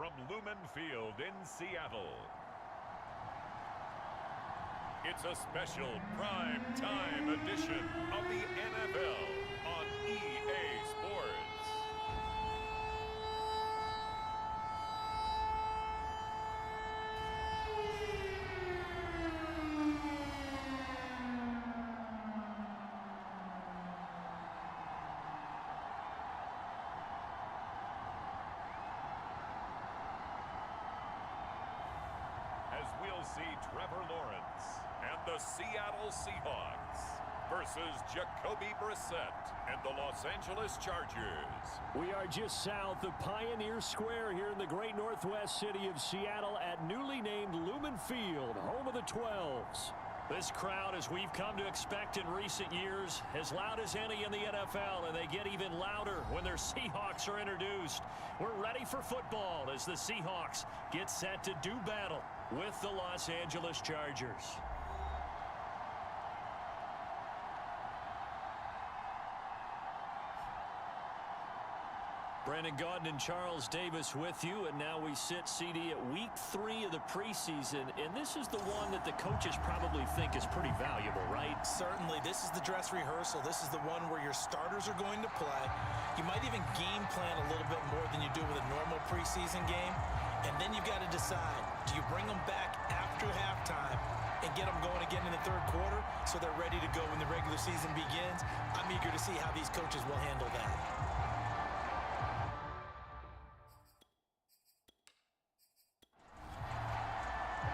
from Lumen Field in Seattle. It's a special prime time edition of the NFL on EA Sports. As we'll see Trevor Lawrence and the Seattle Seahawks versus Jacoby Brissett and the Los Angeles Chargers. We are just south of Pioneer Square here in the great northwest city of Seattle at newly named Lumen Field, home of the 12s. This crowd, as we've come to expect in recent years, as loud as any in the NFL, and they get even louder when their Seahawks are introduced. We're ready for football as the Seahawks get set to do battle with the Los Angeles Chargers. Brandon Gaudin and Charles Davis with you, and now we sit CD at week 3 of the preseason, and this is the one that the coaches probably think is pretty valuable, right? Certainly. This is the dress rehearsal. This is the one where your starters are going to play. You might even game plan a little bit more than you do with a normal preseason game, and then you've got to decide, do you bring them back after halftime and get them going again in the third quarter so they're ready to go when the regular season begins? I'm eager to see how these coaches will handle that.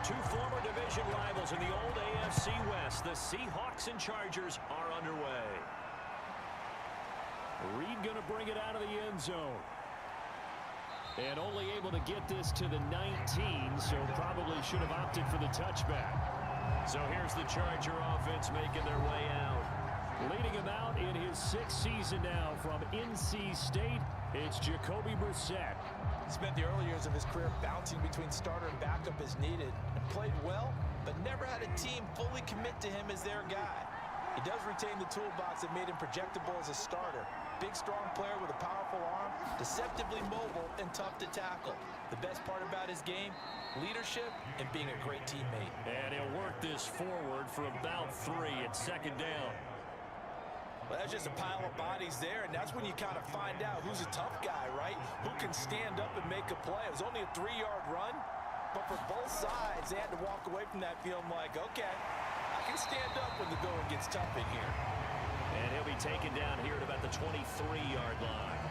Two former division rivals in the old AFC West, the Seahawks and Chargers, are underway. Reed going to bring it out of the end zone. And only able to get this to the 19, so probably should have opted for the touchback. So here's the Charger offense making their way out. Leading him out in his 6th season now from NC State, it's Jacoby Brissett. Spent the early years of his career bouncing between starter and backup as needed, and played well, but never had a team fully commit to him as their guy. He does retain the toolbox that made him projectable as a starter. Big, strong player with a powerful arm, deceptively mobile, and tough to tackle. The best part about his game, leadership and being a great teammate. And he'll work this forward for about 3 at 2nd down. Well, that's just a pile of bodies there, and that's when you kind of find out who's a tough guy, right? Who can stand up and make a play. It was only a 3-yard run, but for both sides, they had to walk away from that feeling like, okay, I can stand up when the going gets tough in here. And he'll be taken down here at about the 23-yard line.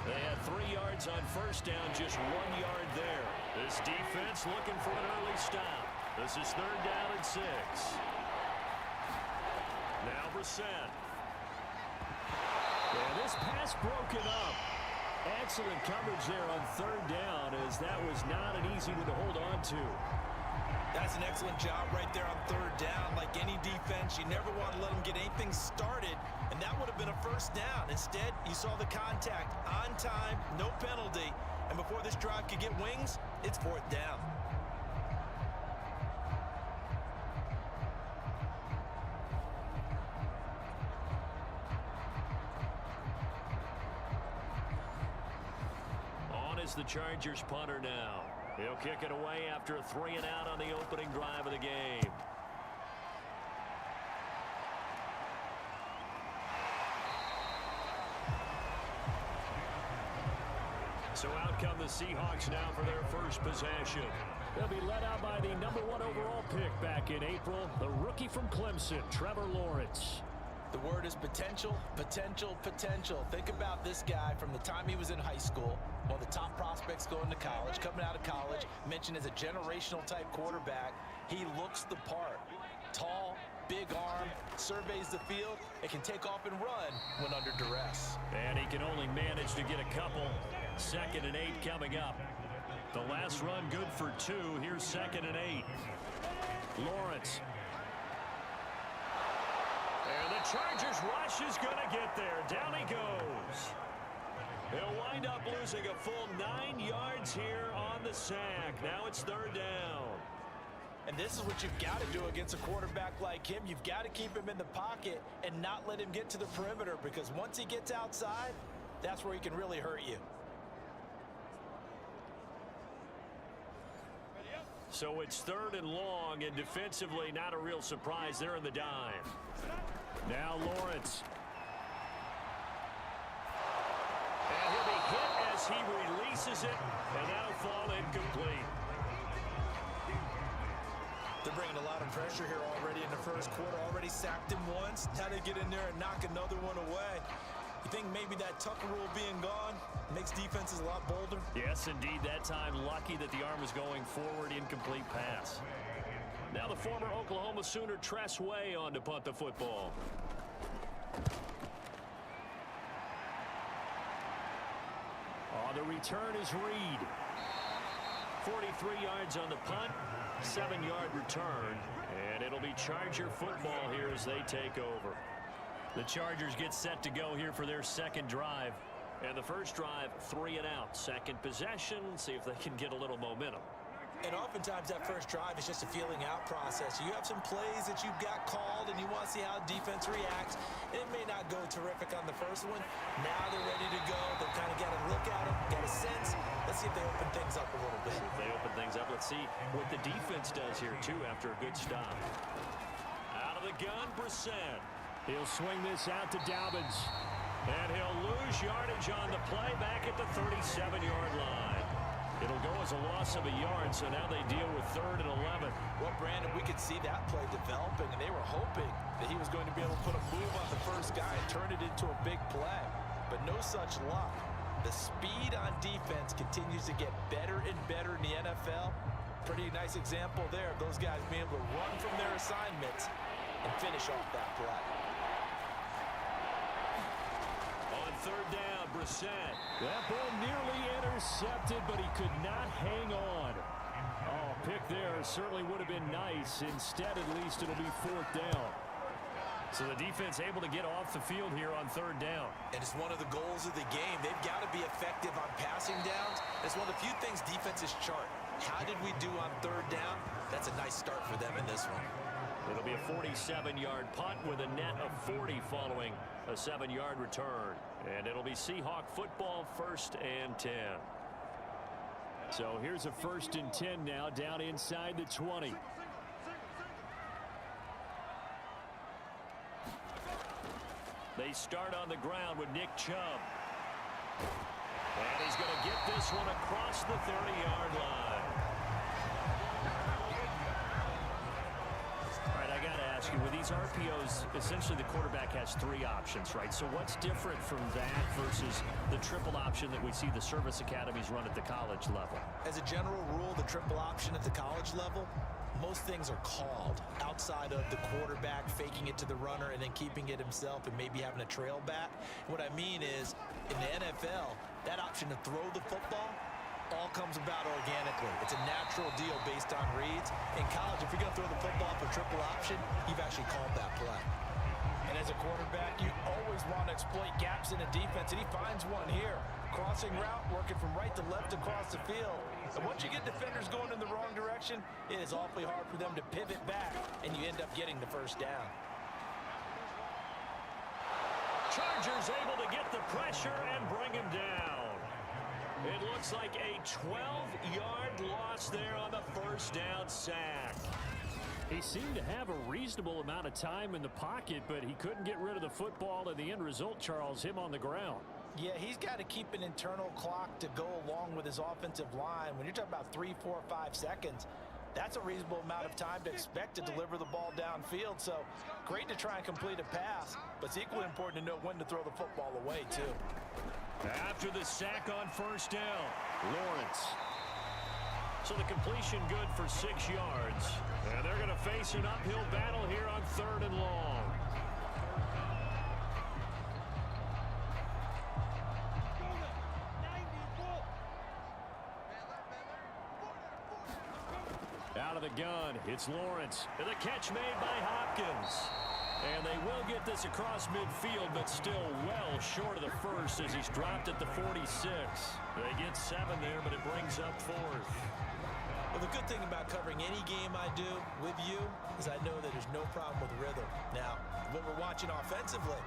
They had 3 yards on 1st down, just 1 yard there. This defense looking for an early stop. This is 3rd down and 6. Now Brissett. And this pass broken up. Excellent coverage there on 3rd down, as that was not an easy one to hold on to. That's an excellent job right there on 3rd down. Like any defense, you never want to let them get anything started, and that would have been a 1st down. Instead, you saw the contact on time, no penalty, and before this drive could get wings, it's 4th down. Is the Chargers punter now. He'll kick it away after a 3-and-out on the opening drive of the game. So out come the Seahawks now for their first possession. They'll be led out by the #1 overall pick back in April, the rookie from Clemson, Trevor Lawrence. The word is potential, potential, potential. Think about this guy from the time he was in high school, one of the top prospects going to college, coming out of college, mentioned as a generational type quarterback. He looks the part. Tall, big arm, surveys the field, and can take off and run when under duress. And he can only manage to get a couple. 2nd and 8 coming up. The last run good for 2. Here's 2nd and 8. Lawrence. And the Chargers rush is going to get there. Down he goes. He'll wind up losing a full 9 yards here on the sack. Now it's 3rd down. And this is what you've got to do against a quarterback like him. You've got to keep him in the pocket and not let him get to the perimeter, because once he gets outside, that's where he can really hurt you. So it's 3rd and long, and defensively not a real surprise there in the dive. Now Lawrence. And he'll be hit as he releases it, and that'll fall incomplete. They're bringing a lot of pressure here already in the first quarter. Already sacked him once. How to get in there and knock another one away. You think maybe that Tucker rule being gone makes defenses a lot bolder? Yes, indeed. That time, lucky that the arm was going forward. Incomplete pass. Now the former Oklahoma Sooner Tress Way on to punt the football. The return is Reed. 43 yards on the punt, 7-yard return, and it'll be Charger football here as they take over. The Chargers get set to go here for their second drive. And the first drive, 3 and out. Second possession, see if they can get a little momentum. And oftentimes that first drive is just a feeling out process. You have some plays that you've got called and you want to see how defense reacts. It may not go terrific on the first one. Now they're ready to go. They've kind of got a look at them, got a sense. Let's see if they open things up a little bit. If they open things up, let's see what the defense does here too after a good stop. Out of the gun, Brissett. He'll swing this out to Dobbins. And he'll lose yardage on the play back at the 37-yard line. It'll go as a loss of a yard, so now they deal with 3rd and 11. Well, Brandon, we could see that play developing, and they were hoping that he was going to be able to put a move on the first guy and turn it into a big play. But no such luck. The speed on defense continues to get better and better in the NFL. Pretty nice example there of those guys being able to run from their assignments and finish off that play. On 3rd down, Brissett. That ball nearly intercepted, but he could not hang on. Oh, pick there certainly would have been nice. Instead, at least, it'll be 4th down. So the defense able to get off the field here on 3rd down. And it's one of the goals of the game. They've got to be effective on passing downs. It's one of the few things defenses chart. How did we do on 3rd down? That's a nice start for them in this one. It'll be a 47-yard punt with a net of 40 following a 7-yard return. And it'll be Seahawk football, 1st and 10. So here's a 1st and 10 now down inside the 20. They start on the ground with Nick Chubb. And he's going to get this one across the 30-yard line. All right, I got to ask you, with these RPOs, essentially the quarterback has 3 options, right? So what's different from that versus the triple option that we see the service academies run at the college level? As a general rule, the triple option at the college level, most things are called outside of the quarterback faking it to the runner and then keeping it himself and maybe having a trail back. What I mean is, in the NFL, that option to throw the football all comes about organically. It's a natural deal based on reads. In college, if you're going to throw the football for triple option, you've actually called that play. And as a quarterback, you always want to exploit gaps in the defense, and he finds one here. Crossing route, working from right to left across the field. And once you get defenders going in the wrong direction, it is awfully hard for them to pivot back, and you end up getting the 1st down. Chargers able to get the pressure and bring him down. It looks like a 12-yard loss there on the 1st down sack. He seemed to have a reasonable amount of time in the pocket, but he couldn't get rid of the football, and the end result, Charles, him on the ground. Yeah, he's got to keep an internal clock to go along with his offensive line. When you're talking about 3, 4, 5 seconds, that's a reasonable amount of time to expect to deliver the ball downfield. So great to try and complete a pass, but it's equally important to know when to throw the football away, too. After the sack on 1st down, Lawrence. So the completion good for 6 yards. And they're going to face an uphill battle here on 3rd and long. Out of the gun, it's Lawrence. And the catch made by Hopkins. And they will get this across midfield, but still well short of the 1st as he's dropped at the 46. They get 7 there, but it brings up 4th. Well, the good thing about covering any game I do with you is I know that there's no problem with rhythm. Now, what we're watching offensively,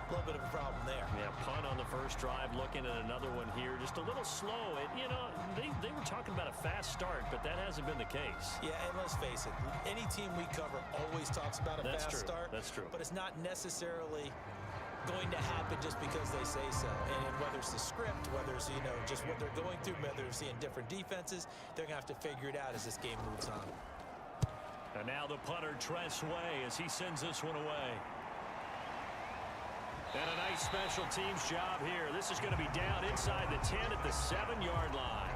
A little bit of a problem there. Yeah, punt on the first drive, looking at another one here. Just a little slow. They were talking about a fast start, but that hasn't been the case. Yeah, and let's face it, any team we cover always talks about a fast start. That's true. But it's not necessarily going to happen just because they say so. And whether it's the script, whether it's, just what they're going through, whether they're seeing different defenses, they're going to have to figure it out as this game moves on. And now the punter, Tress Way, as he sends this one away. And a nice special teams job here. This is going to be down inside the 10 at the 7-yard line.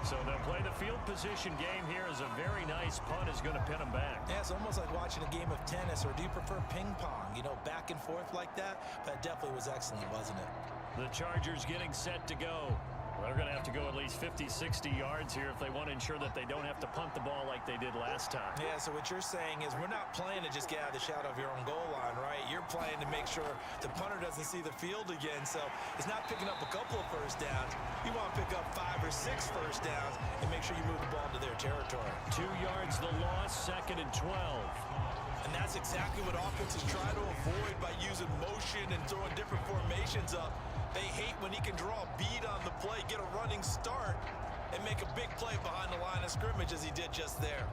So they'll play the field position game here as a very nice punt is going to pin them back. Yeah, it's almost like watching a game of tennis, or do you prefer ping pong? Back and forth like that? That definitely was excellent, wasn't it? The Chargers getting set to go. They're going to have to go at least 50, 60 yards here if they want to ensure that they don't have to punt the ball like they did last time. Yeah, so what you're saying is we're not playing to just get out of the shadow of your own goal line, right? You're playing to make sure the punter doesn't see the field again. So it's not picking up a couple of first downs. You want to pick up 5 or 6 first downs and make sure you move the ball into their territory. 2 yards the loss, 2nd and 12. And that's exactly what offenses try to avoid by using motion and throwing different formations up. They hate when he can draw a bead on the play, get a running start, and make a big play behind the line of scrimmage as he did just there.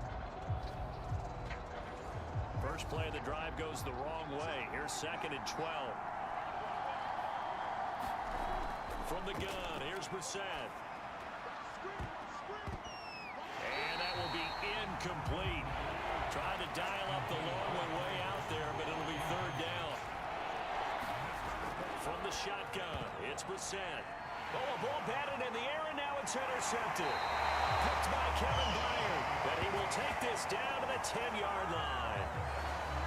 First play of the drive goes the wrong way. Here's 2nd and 12. From the gun, here's Brissett. And that will be incomplete. Trying to dial up the long one way out there, but it'll be 3rd down. From the shotgun, it's Brissett. Oh, a ball batted in the air, and now it's intercepted. Picked by Kevin Byard. But he will take this down to the 10-yard line.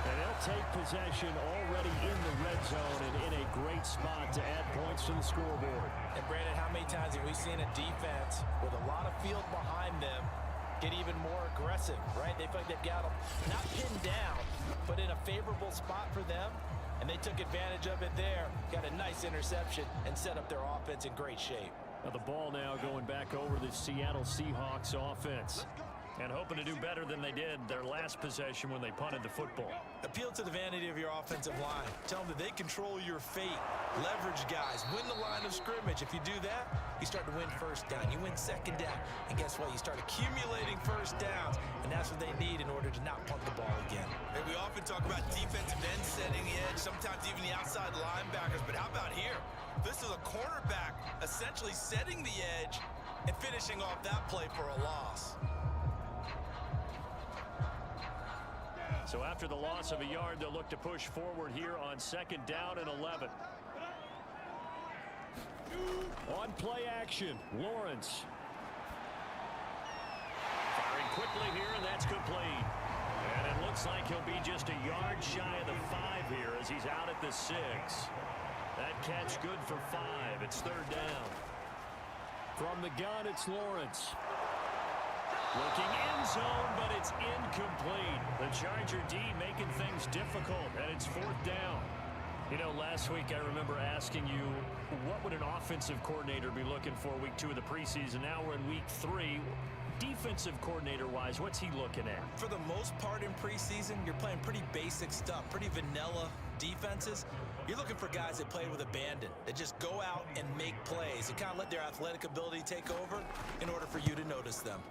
And they'll take possession already in the red zone and in a great spot to add points to the scoreboard. And Brandon, how many times have we seen a defense with a lot of field behind them get even more aggressive, right? They feel like they've got them not pinned down, but in a favorable spot for them. And they took advantage of it there, got a nice interception, and set up their offense in great shape. Now the ball now going back over the Seattle Seahawks offense. And hoping to do better than they did their last possession when they punted the football. Appeal to the vanity of your offensive line. Tell them that they control your fate. Leverage guys. Win the line of scrimmage. If you do that, you start to win first down. You win second down. And guess what? You start accumulating first downs. And that's what they need in order to not punt the ball again. And we often talk about defensive ends setting the edge, sometimes even the outside linebackers. But how about here? This is a cornerback essentially setting the edge and finishing off that play for a loss. So after the loss of a yard, they'll look to push forward here on 2nd down and 11. On play action, Lawrence. Firing quickly here, and that's complete. And it looks like he'll be just a yard shy of the 5 here as he's out at the 6. That catch good for 5. It's 3rd down. From the gun, it's Lawrence. Looking end zone, but it's incomplete. The Charger D making things difficult, and it's 4th down. Last week I remember asking you, what would an offensive coordinator be looking for week 2 of the preseason? Now we're in week 3. Defensive coordinator-wise, what's he looking at? For the most part in preseason, you're playing pretty basic stuff, pretty vanilla defenses. You're looking for guys that play with abandon, that just go out and make plays and kind of let their athletic ability take over in order for you to notice them.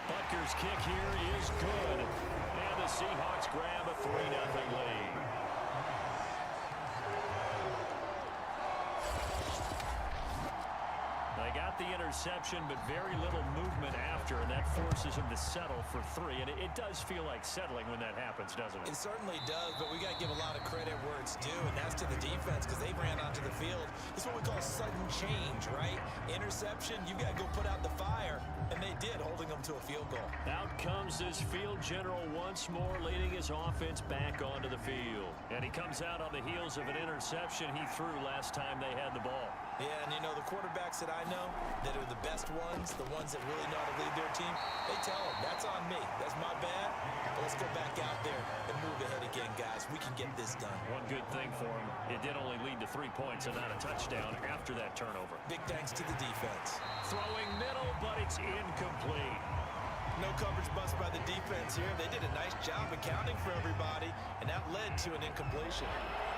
Butker's kick here is good. And the Seahawks grab a 3-0 lead. They got the interception, but very little movement after, and that forces them to settle for 3. And it does feel like settling when that happens, doesn't it? It certainly does, but we got to give a lot of credit where it's due, and that's to the defense because they ran onto the field. It's what we call sudden change, right? Interception, you got to go put out the fire, and they did, holding them to a field goal. Out comes this field general once more, leading his offense back onto the field. And he comes out on the heels of an interception he threw last time they had the ball. Yeah, and the quarterbacks that I know that are the best ones, the ones that really know how to lead their team, they tell them, that's on me. That's my bad. But let's go back out there and move ahead again, guys. We can get this done. One good thing for him, it did only lead to 3 points and not a touchdown after that turnover. Big thanks to the defense. Throwing middle, but it's incomplete. No coverage bust by the defense here. They did a nice job accounting for everybody, and that led to an incompletion.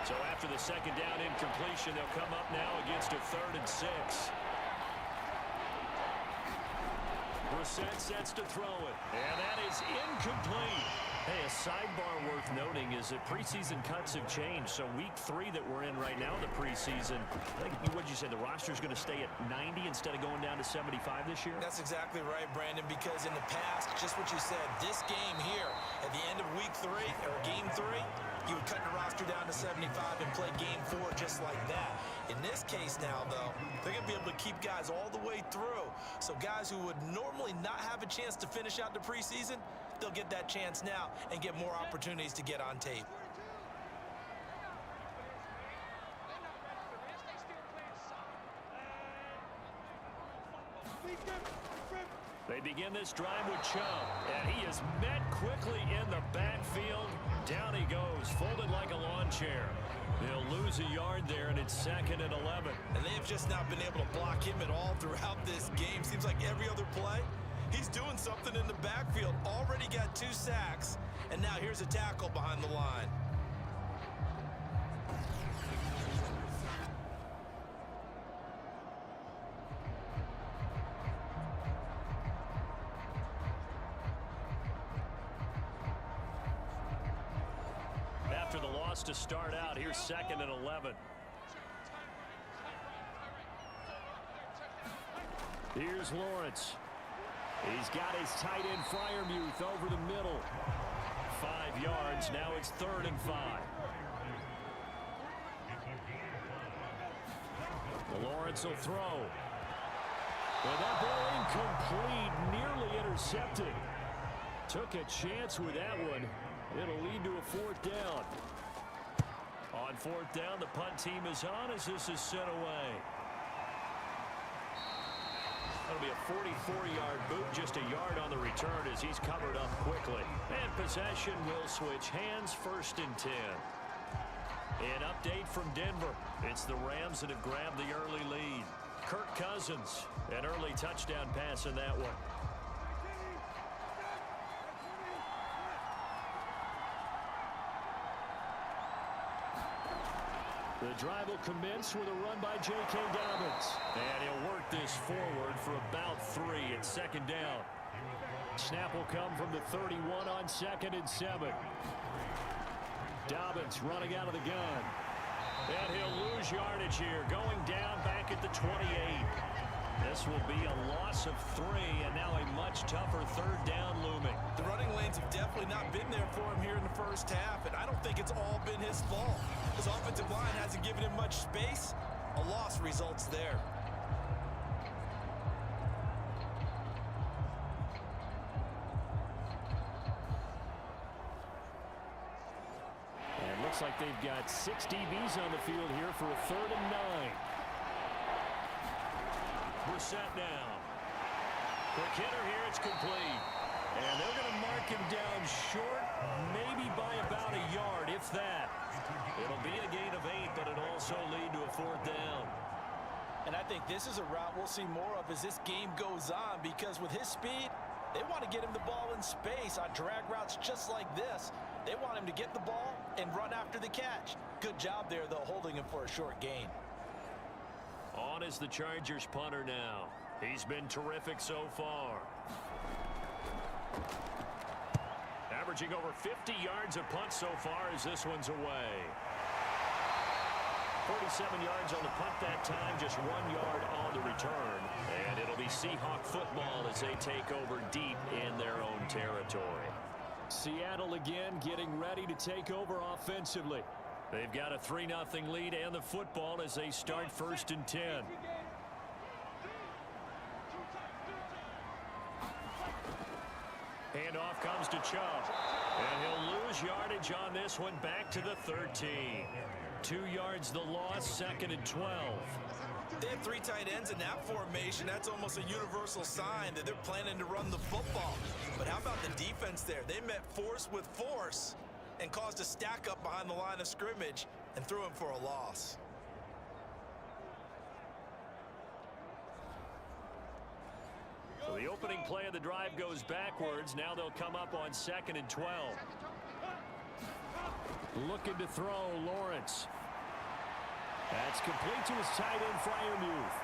So after the second down incompletion, they'll come up now against a 3rd and 6. Brissett sets to throw it, and that is incomplete. Hey, a sidebar worth noting is that preseason cuts have changed. So week 3 that we're in right now, the preseason, I think, what did you say, the roster's going to stay at 90 instead of going down to 75 this year? That's exactly right, Brandon, because in the past, just what you said, this game here, at the end of week 3, or game 3, you would cut the roster down to 75 and play game 4 just like that. In this case now, though, they're going to be able to keep guys all the way through. So guys who would normally not have a chance to finish out the preseason, they'll get that chance now and get more opportunities to get on tape. They begin this drive with Chubb, and he is met quickly in the backfield. Down he goes, folded like a lawn chair. They'll lose a yard there, and it's 2nd and 11. And they've just not been able to block him at all throughout this game. Seems like every other play, he's doing something in the backfield. Already got 2 sacks, and now here's a tackle behind the line. After the loss to start out, here's 2nd and 11. Here's Lawrence. He's got his tight end Freiermuth over the middle. 5 yards. Now it's 3rd and 5. Lawrence will throw. And that ball incomplete, nearly intercepted. Took a chance with that one. It'll lead to a 4th down. On 4th down, the punt team is on as this is sent away. That'll be a 44-yard boot, just a yard on the return as he's covered up quickly. And possession will switch hands, 1st and 10. An update from Denver. It's the Rams that have grabbed the early lead. Kirk Cousins, an early touchdown pass in that one. The drive will commence with a run by J.K. Dobbins. And he'll work this forward for about 3 at 2nd down. Snap will come from the 31 on 2nd and 7. Dobbins running out of the gun. And he'll lose yardage here, going down back at the 28. This will be a loss of 3, and now a much tougher 3rd down looming. The running lanes have definitely not been there for him here in the first half, and I don't think it's all been his fault. His offensive line hasn't given him much space. A loss results there. And looks like they've got 6 DBs on the field here for a 3rd and 9. Brissett now. Quick hitter here, it's complete. And they're going to mark him down short, maybe by about a yard, if that. It'll be a gain of 8, but it'll also lead to a 4th down. And I think this is a route we'll see more of as this game goes on, because with his speed, they want to get him the ball in space on drag routes just like this. They want him to get the ball and run after the catch. Good job there, though, holding him for a short gain. On is the Chargers punter now. He's been terrific so far. Averaging over 50 yards a punt so far as this one's away. 47 yards on the punt that time, just 1 yard on the return. And it'll be Seahawk football as they take over deep in their own territory. Seattle again getting ready to take over offensively. They've got a 3-0 lead and the football as they start 1st and 10. Handoff comes to Chubb. And he'll lose yardage on this one, back to the 13. 2 yards the loss, 2nd and 12. They have 3 tight ends in that formation. That's almost a universal sign that they're planning to run the football. But how about the defense there? They met force with force and caused a stack up behind the line of scrimmage and threw him for a loss. So the opening play of the drive goes backwards. Now they'll come up on 2nd and 12. Looking to throw, Lawrence. That's complete to his tight end, Freiermuth.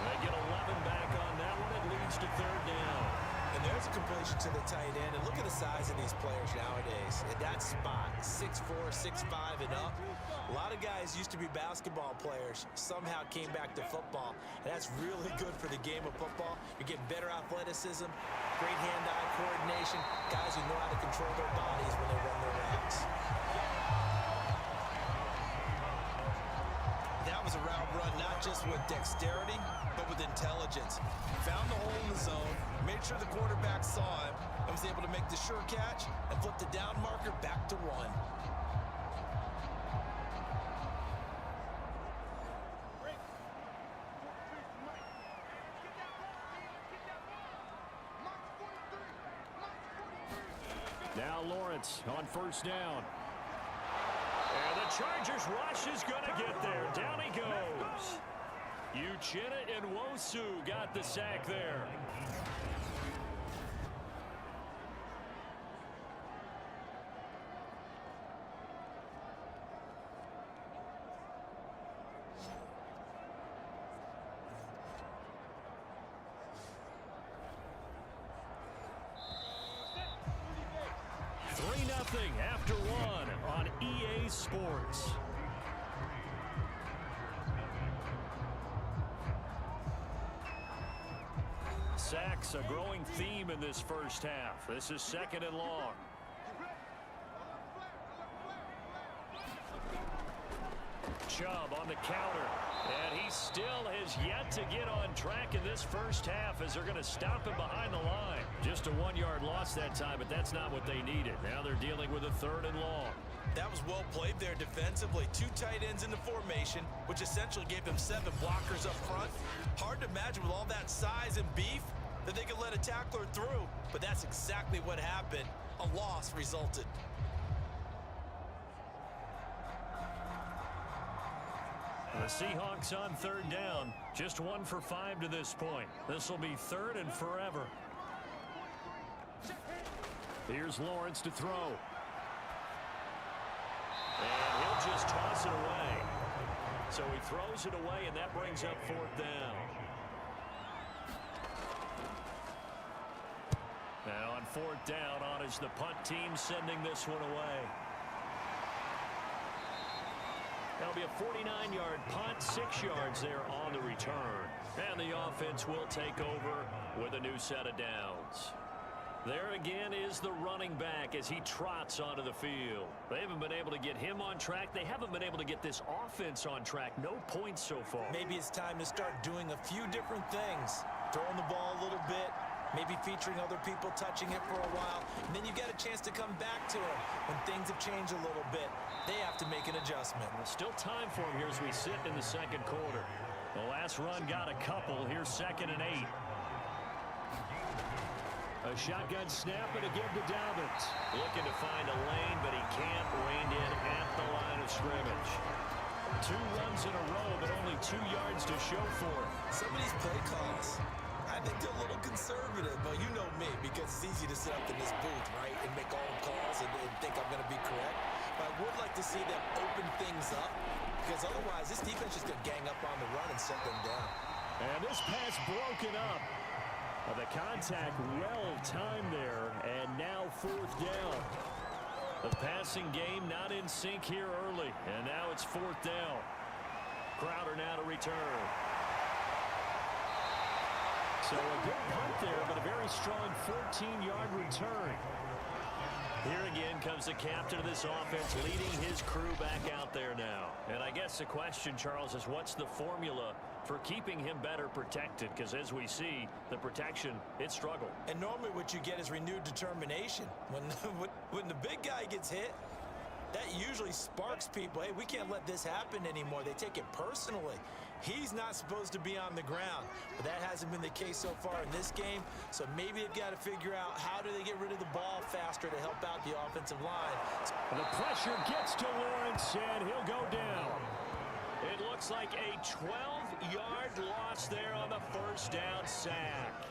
They get 11 back on that one. It leads to third down. And there's a completion to the tight end. And look at the size of these players nowadays. At that spot, 6'4", 6'5", and up. A lot of guys used to be basketball players, somehow came back to football. And that's really good for the game of football. You're getting better athleticism, great hand-eye coordination, guys who know how to control their bodies when they run their routes. That was a route run not just with dexterity, but with intelligence. Found the hole in the zone, made sure the quarterback saw him, and was able to make the sure catch and flip the down marker back to 1. Now Lawrence on first down. And the Chargers rush is going to get there. Down he goes. Uchenna and Nwosu got the sack there. Nothing after one on EA Sports. Sacks a growing theme in this first half. This is second and long. Chubb on the counter. And he still has yet to get on track in this first half as they're going to stop him behind the line. Just a 1-yard loss that time, but that's not what they needed. Now they're dealing with a third and long. That was well played there defensively. 2 tight ends in the formation, which essentially gave them 7 blockers up front. Hard to imagine with all that size and beef that they could let a tackler through, but that's exactly what happened. A loss resulted. The Seahawks on third down. Just 1 for 5 to this point. This will be third and forever. Here's Lawrence to throw. And he'll just toss it away. So he throws it away, and that brings up fourth down. Now on fourth down, on is the punt team sending this one away. That'll be a 49-yard punt, 6 yards there on the return. And the offense will take over with a new set of downs. There again is the running back as he trots onto the field. They haven't been able to get him on track. They haven't been able to get this offense on track. No points so far. Maybe it's time to start doing a few different things. Throwing the ball a little bit, maybe featuring other people touching it for a while, and then you get a chance to come back to it when things have changed a little bit. They have to make an adjustment. Well, still time for him here as we sit in the second quarter. The last run got a couple. Here's 2nd and 8. A shotgun snap and a give to Dobbins. Looking to find a lane, but he can't. Reined in at the line of scrimmage. 2 runs in a row, but only 2 yards to show for it. Some of these play calls, I think they're a little conservative, but you know me, because it's easy to sit up in this booth, right, and make all the calls and think I'm going to be correct. But I would like to see them open things up, because otherwise this defense is going to gang up on the run and shut them down. And this pass broken up. The contact well timed there, and now fourth down. The passing game not in sync here early, and now it's fourth down. Crowder now to return. So a good punt there, but a very strong 14-yard return. Here again comes the captain of this offense leading his crew back out there now. And I guess the question, Charles, is what's the formula for keeping him better protected? Because as we see, the protection, it struggled. And normally what you get is renewed determination. When the big guy gets hit, that usually sparks people. Hey, we can't let this happen anymore. They take it personally. He's not supposed to be on the ground, but that hasn't been the case so far in this game. So maybe they've got to figure out how do they get rid of the ball faster to help out the offensive line. The pressure gets to Lawrence, and he'll go down. It looks like a 12-yard loss there on the first down sack.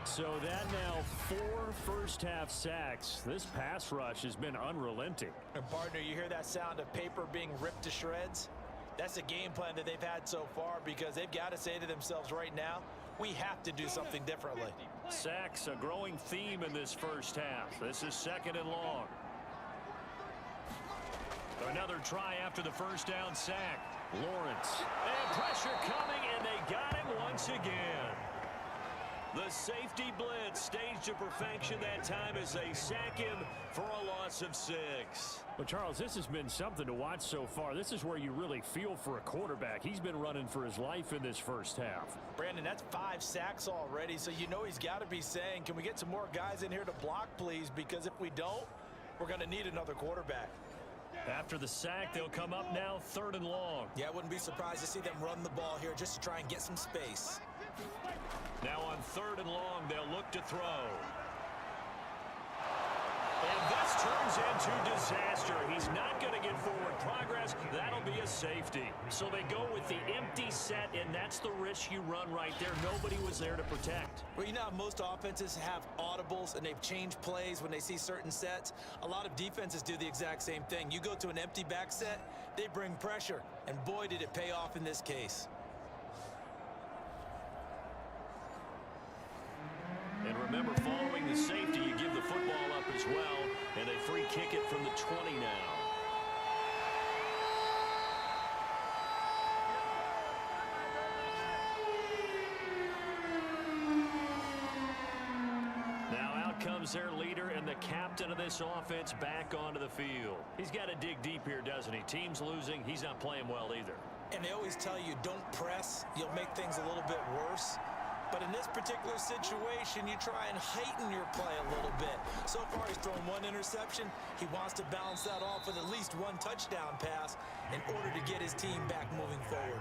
So that now 4 first-half sacks. This pass rush has been unrelenting. And partner, you hear that sound of paper being ripped to shreds? That's the game plan that they've had so far, because they've got to say to themselves right now, we have to do something differently. Sacks, a growing theme in this first half. This is 2nd and long. Another try after the first down sack. Lawrence. And pressure coming, and they got him once again. The safety blitz staged to perfection that time as they sack him for a loss of 6. But, Charles, this has been something to watch so far. This is where you really feel for a quarterback. He's been running for his life in this first half. Brandon, that's 5 sacks already, so you know he's got to be saying, can we get some more guys in here to block, please? Because if we don't, we're going to need another quarterback. After the sack, they'll come up now 3rd and long. Yeah, I wouldn't be surprised to see them run the ball here just to try and get some space. Now on 3rd and long, they'll look to throw. And this turns into disaster. He's not going to get forward progress. That'll be a safety. So they go with the empty set, and that's the risk you run right there. Nobody was there to protect. Well, you know how most offenses have audibles and they've changed plays when they see certain sets? A lot of defenses do the exact same thing. You go to an empty back set, they bring pressure. And boy, did it pay off in this case. And remember, following the safety, you give the football up as well, and a free kick it from the 20 now. Now out comes their leader and the captain of this offense back onto the field. He's got to dig deep here, doesn't he? Team's losing. He's not playing well either. And they always tell you, don't press. You'll make things a little bit worse. But in this particular situation, you try and heighten your play a little bit. So far, he's thrown 1 interception. He wants to balance that off with at least 1 touchdown pass in order to get his team back moving forward.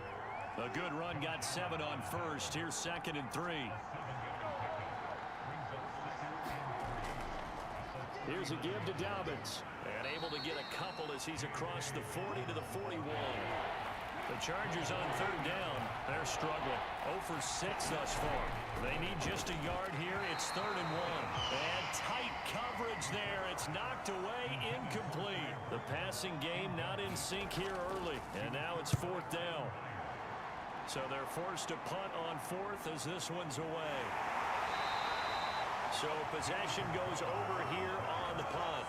A good run, got 7 on first. Here's 2nd and 3. Here's a give to Dobbins. And able to get a couple as he's across the 40 to the 41. The Chargers on 3rd down. They're struggling. 0 for 6 thus far. They need just a yard here. It's 3rd and 1. And tight coverage there. It's knocked away, incomplete. The passing game not in sync here early. And now it's 4th down. So they're forced to punt on 4th as this one's away. So possession goes over here on the punt.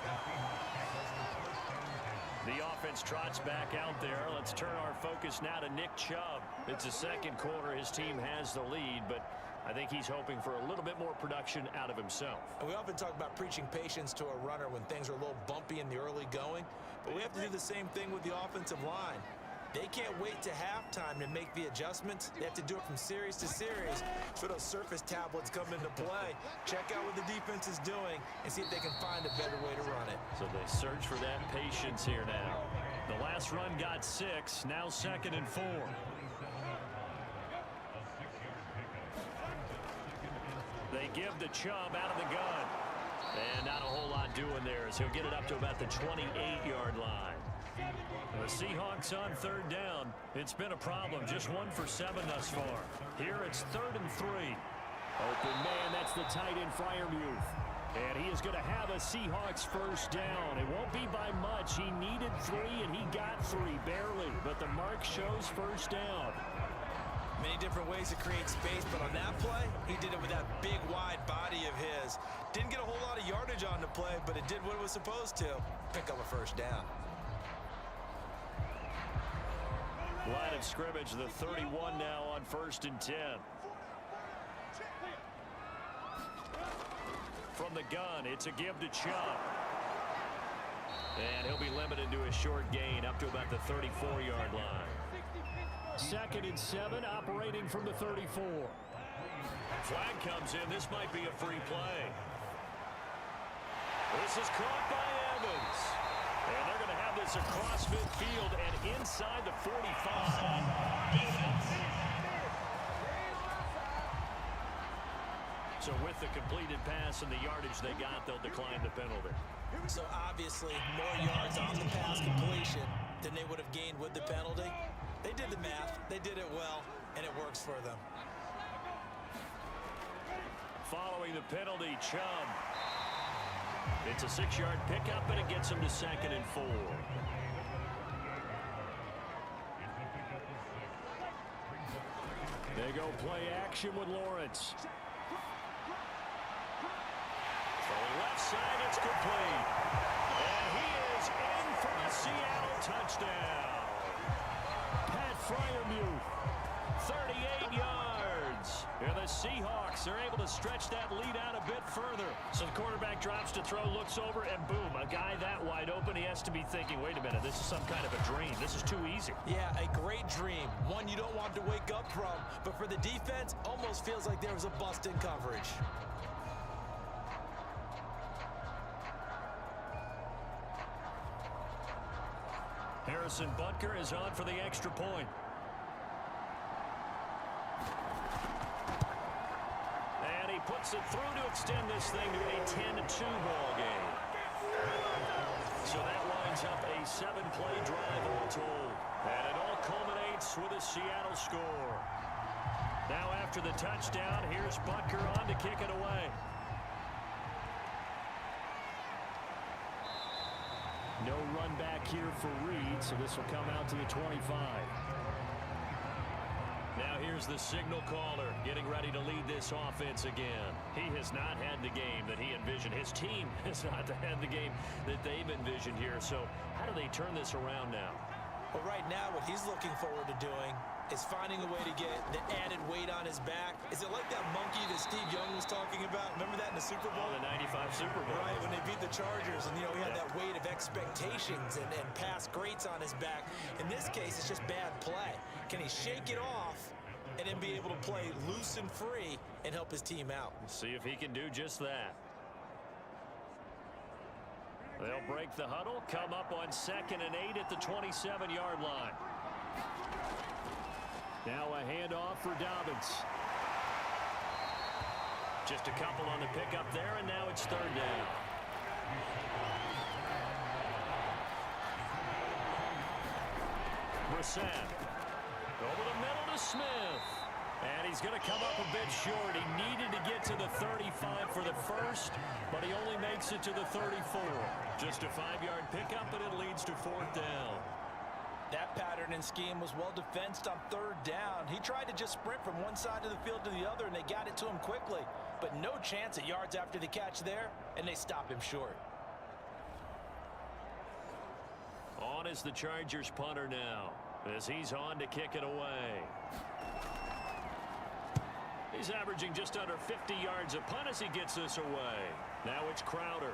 The offense trots back out there. Let's turn our focus now to Nick Chubb. It's the 2nd quarter. His team has the lead, but I think he's hoping for a little bit more production out of himself. And we often talk about preaching patience to a runner when things are a little bumpy in the early going, but we have to do the same thing with the offensive line. They can't wait to halftime to make the adjustments. They have to do it from series to series. So those surface tablets come into play. Check out what the defense is doing and see if they can find a better way to run it. So they search for that patience here now. The last run got 6. Now 2nd and 4. They give to Chubb out of the gun. And not a whole lot doing there as he'll get it up to about the 28-yard line. The Seahawks on 3rd down. It's been a problem. Just 1 for 7 thus far. Here it's 3rd and 3. Open man, that's the tight end Freiermuth. And he is going to have a Seahawks first down. It won't be by much. He needed 3 and he got 3, barely. But the mark shows first down. Many different ways to create space, but on that play, he did it with that big, wide body of his. Didn't get a whole lot of yardage on the play, but it did what it was supposed to. Pick up a first down. Line of scrimmage, the 31 now on 1st and 10. From the gun, it's a give to Chubb. And he'll be limited to a short gain up to about the 34-yard line. 2nd and 7, operating from the 34. Flag comes in. This might be a free play. This is caught by Evans. And they're going to have this across midfield and inside the 45. So with the completed pass and the yardage they got, they'll decline the penalty. So obviously more yards on the pass completion than they would have gained with the penalty. They did the math. They did it well, and it works for them. Following the penalty, Chubb. It's a 6-yard pickup, and it gets him to 2nd and 4. They go play action with Lawrence. Throwing left side, it's complete. And he is in for a Seattle touchdown. Pat Freiermuth, 38 yards. And the Seahawks are able to stretch that lead out a bit further. So the quarterback drops to throw, looks over, and boom, a guy that wide open, he has to be thinking, wait a minute, this is some kind of a dream. This is too easy. Yeah, a great dream. One you don't want to wake up from. But for the defense, almost feels like there was a bust in coverage. Harrison Butker is on for the extra point. And he puts it through to extend this thing to a 10-2 ball game. So that winds up a 7-play drive all told. And it all culminates with a Seattle score. Now after the touchdown, here's Butker on to kick it away. No run back here for Reed, so this will come out to the 25. Now here's the signal caller getting ready to lead this offense again. He has not had the game that he envisioned. His team has not had the game that they've envisioned here. So how do they turn this around now? Well, right now what he's looking forward to doing is finding a way to get the added weight on his back. Is it like that monkey that Steve Young was talking about? Remember that in the Super Bowl? Oh, the 95 Super Bowl. Right, when they beat the Chargers, and, he had that weight of expectations and past greats on his back. In this case, it's just bad play. Can he shake it off and then be able to play loose and free and help his team out? See if he can do just that. They'll break the huddle, come up on 2nd and 8 at the 27-yard line. Now a handoff for Dobbins. Just a couple on the pickup there, and now it's 3rd down. Brissett. Over the middle to Smith. And he's going to come up a bit short. He needed to get to the 35 for the first, but he only makes it to the 34. Just a 5-yard pickup, and it leads to 4th down. That pattern and scheme was well defensed on 3rd down. He tried to just sprint from one side of the field to the other, and they got it to him quickly. But no chance at yards after the catch there, and they stop him short. On is the Chargers punter now, as he's on to kick it away. He's averaging just under 50 yards a punt as he gets this away. Now it's Crowder.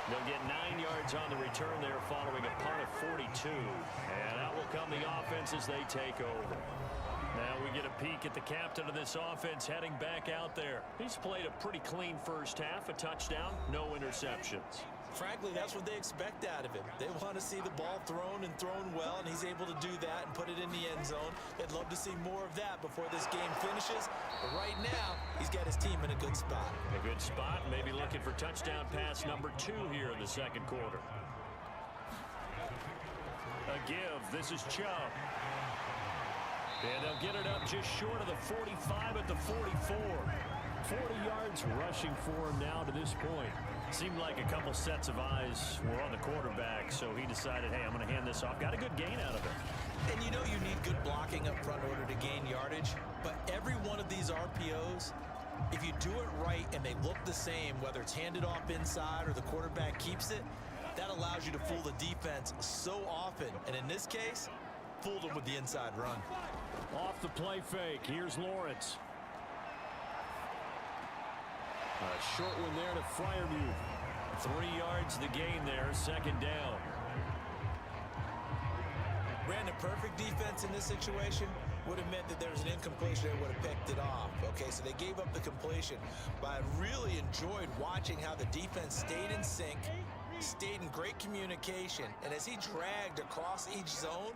They'll get 9 yards on the return there following a punt of 42. And out will come the offense as they take over. Now we get a peek at the captain of this offense heading back out there. He's played a pretty clean first half, a touchdown, no interceptions. Frankly, that's what they expect out of him. They want to see the ball thrown and thrown well, and he's able to do that and put it in the end zone. They'd love to see more of that before this game finishes. But right now, he's got his team in a good spot. A good spot, maybe looking for touchdown pass number 2 here in the 2nd quarter. A give. This is Chubb. And they'll get it up just short of the 45 at the 44. 40 yards rushing for him now to this point. Seemed like a couple sets of eyes were on the quarterback, so he decided, hey, I'm going to hand this off. Got a good gain out of it. And you know you need good blocking up front in order to gain yardage, but every one of these RPOs, if you do it right and they look the same, whether it's handed off inside or the quarterback keeps it, that allows you to fool the defense so often. And in this case, fooled them with the inside run. Off the play fake, here's Lawrence. A short one there to Freiermuth. 3 yards the gain there, 2nd down. Brandon, perfect defense in this situation would have meant that there was an incompletion that would have picked it off. Okay, so they gave up the completion. But I really enjoyed watching how the defense stayed in sync, stayed in great communication, and as he dragged across each zone,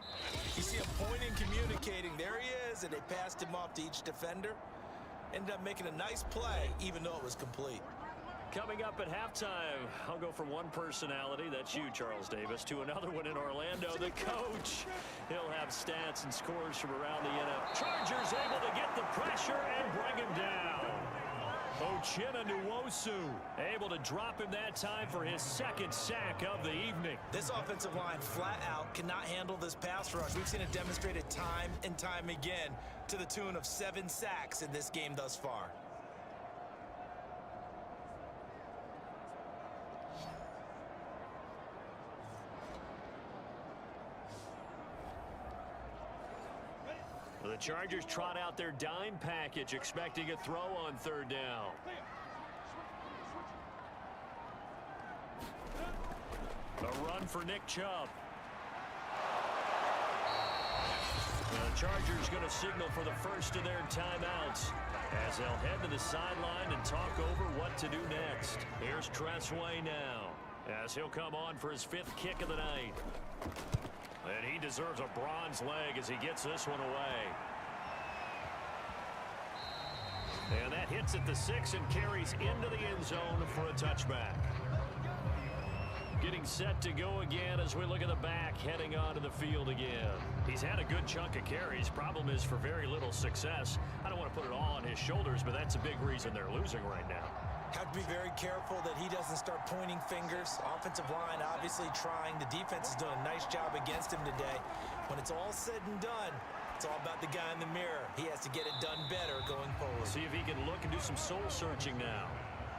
you see him pointing, communicating. There he is, and they passed him off to each defender. Ended up making a nice play, even though it was complete. Coming up at halftime, I'll go from one personality, that's you, Charles Davis, to another one in Orlando, the coach. He'll have stats and scores from around the NFL. Chargers able to get the pressure and bring him down. Uchenna Nwosu able to drop him that time for his second sack of the evening. This offensive line flat out cannot handle this pass rush. We've seen it demonstrated time and time again to the tune of 7 sacks in this game thus far. The Chargers trot out their dime package, expecting a throw on third down. A run for Nick Chubb. The Chargers going to signal for the first of their timeouts as they'll head to the sideline and talk over what to do next. Here's Tressway now as he'll come on for his 5th kick of the night. And he deserves a bronze leg as he gets this one away. And that hits at the 6 and carries into the end zone for a touchback. Getting set to go again as we look at the back heading onto the field again. He's had a good chunk of carries. Problem is for very little success. I don't want to put it all on his shoulders, but that's a big reason they're losing right now. Have to be very careful that he doesn't start pointing fingers. Offensive line obviously trying. The defense has done a nice job against him today. When it's all said and done, it's all about the guy in the mirror. He has to get it done better going forward. See if he can look and do some soul searching now.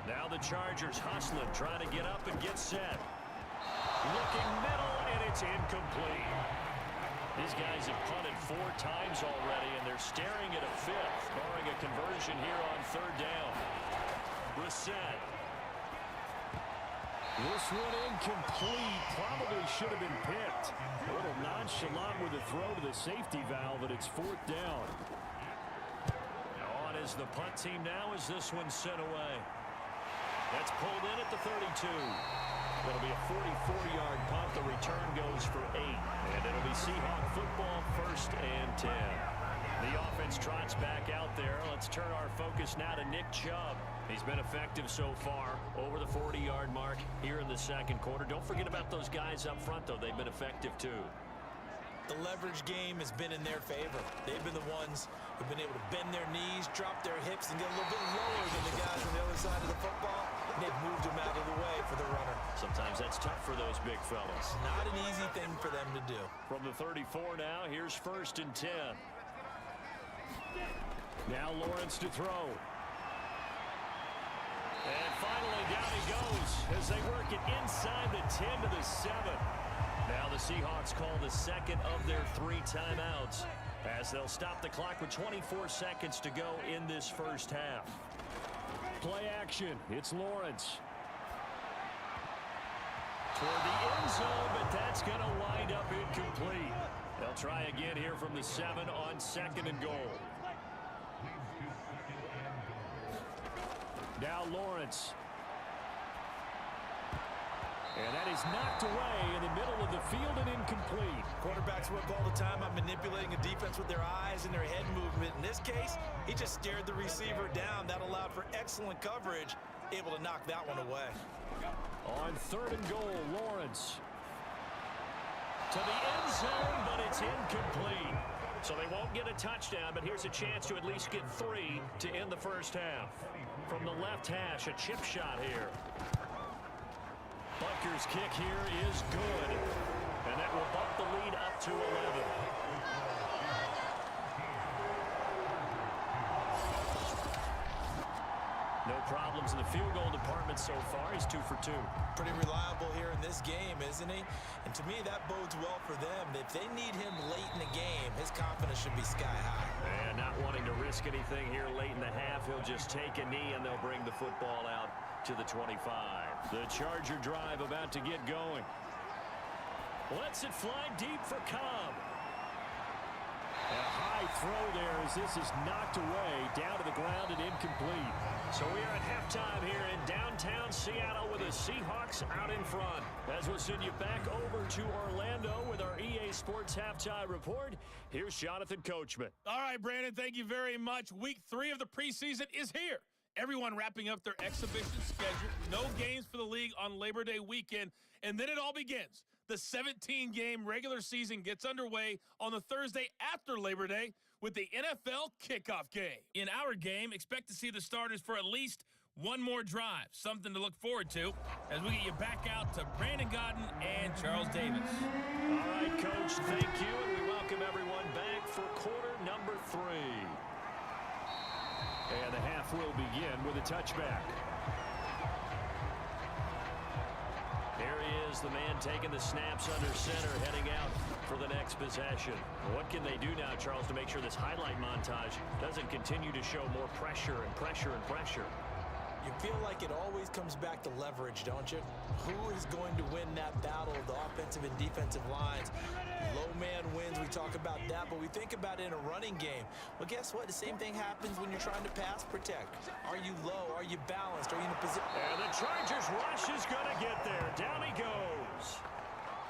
Now the Chargers hustling, trying to get up and get set. Looking middle, and it's incomplete. These guys have punted 4 times already, and they're staring at a 5th, barring a conversion here on third down. Brissett. This one incomplete. Probably should have been picked. A little nonchalant with the throw to the safety valve, and it's 4th down. On is the punt team now as this one's sent away. That's pulled in at the 32. It'll be a 44-yard punt. The return goes for 8. And it'll be Seahawk football, 1st and 10. The offense trots back out there. Let's turn our focus now to Nick Chubb. He's been effective so far, over the 40-yard mark here in the second quarter. Don't forget about those guys up front, though. They've been effective, too. The leverage game has been in their favor. They've been the ones who've been able to bend their knees, drop their hips, and get a little bit lower than the guys on the other side of the football. And they've moved them out of the way for the runner. Sometimes that's tough for those big fellas. Not an easy thing for them to do. From the 34 now, here's 1st and 10. Now Lawrence to throw. And finally down he goes as they work it inside the 10 to the 7. Now the Seahawks call the second of their 3 timeouts as they'll stop the clock with 24 seconds to go in this first half. Play action. It's Lawrence. Toward the end zone, but that's going to wind up incomplete. They'll try again here from the 7 on 2nd and goal. Now Lawrence. And that is knocked away in the middle of the field and incomplete. Quarterbacks work all the time on manipulating a defense with their eyes and their head movement. In this case, he just stared the receiver down. That allowed for excellent coverage, able to knock that one away. On 3rd and goal, Lawrence. To the end zone, but it's incomplete. So they won't get a touchdown, but here's a chance to at least get 3 to end the first half. From the left hash, a chip shot here. Butker's kick here is good. And that will bump the lead up to 11. No problems in the field goal department so far. He's 2 for 2. Pretty reliable here in this game, isn't he? And to me, that bodes well for them. If they need him late in the game, his confidence should be sky high. And not wanting to risk anything here late in the half, he'll just take a knee and they'll bring the football out to the 25. The Charger drive about to get going. Lets it fly deep for Cobb. A high throw there as this is knocked away, down to the ground and incomplete. So we are at halftime here in downtown Seattle with the Seahawks out in front. As we'll send you back over to Orlando with our EA Sports Halftime Report, here's Jonathan Coachman. All right, Brandon, thank you very much. Week 3 of the preseason is here. everyone wrapping up their exhibition schedule. No games for the league on Labor Day weekend. And then it all begins. The 17-game regular season gets underway on the Thursday after Labor Day with the NFL kickoff game. In our game, expect to see the starters for at least one more drive. Something to look forward to as we get you back out to Brandon Godden and Charles Davis. All right, Coach, thank you, and we welcome everyone back for quarter number 3. And the half will begin with a touchback. Here he is, the man taking the snaps under center, heading out for the next possession. What can they do now, Charles, to make sure this highlight montage doesn't continue to show more pressure and pressure and pressure? You feel like it always comes back to leverage, don't you? Who is going to win that battle of the offensive and defensive lines? Low man wins, we talk about that, but we think about it in a running game. Well, guess what? The same thing happens when you're trying to pass protect. Are you low? Are you balanced? Are you in a position? And the Chargers rush is going to get there. Down he goes.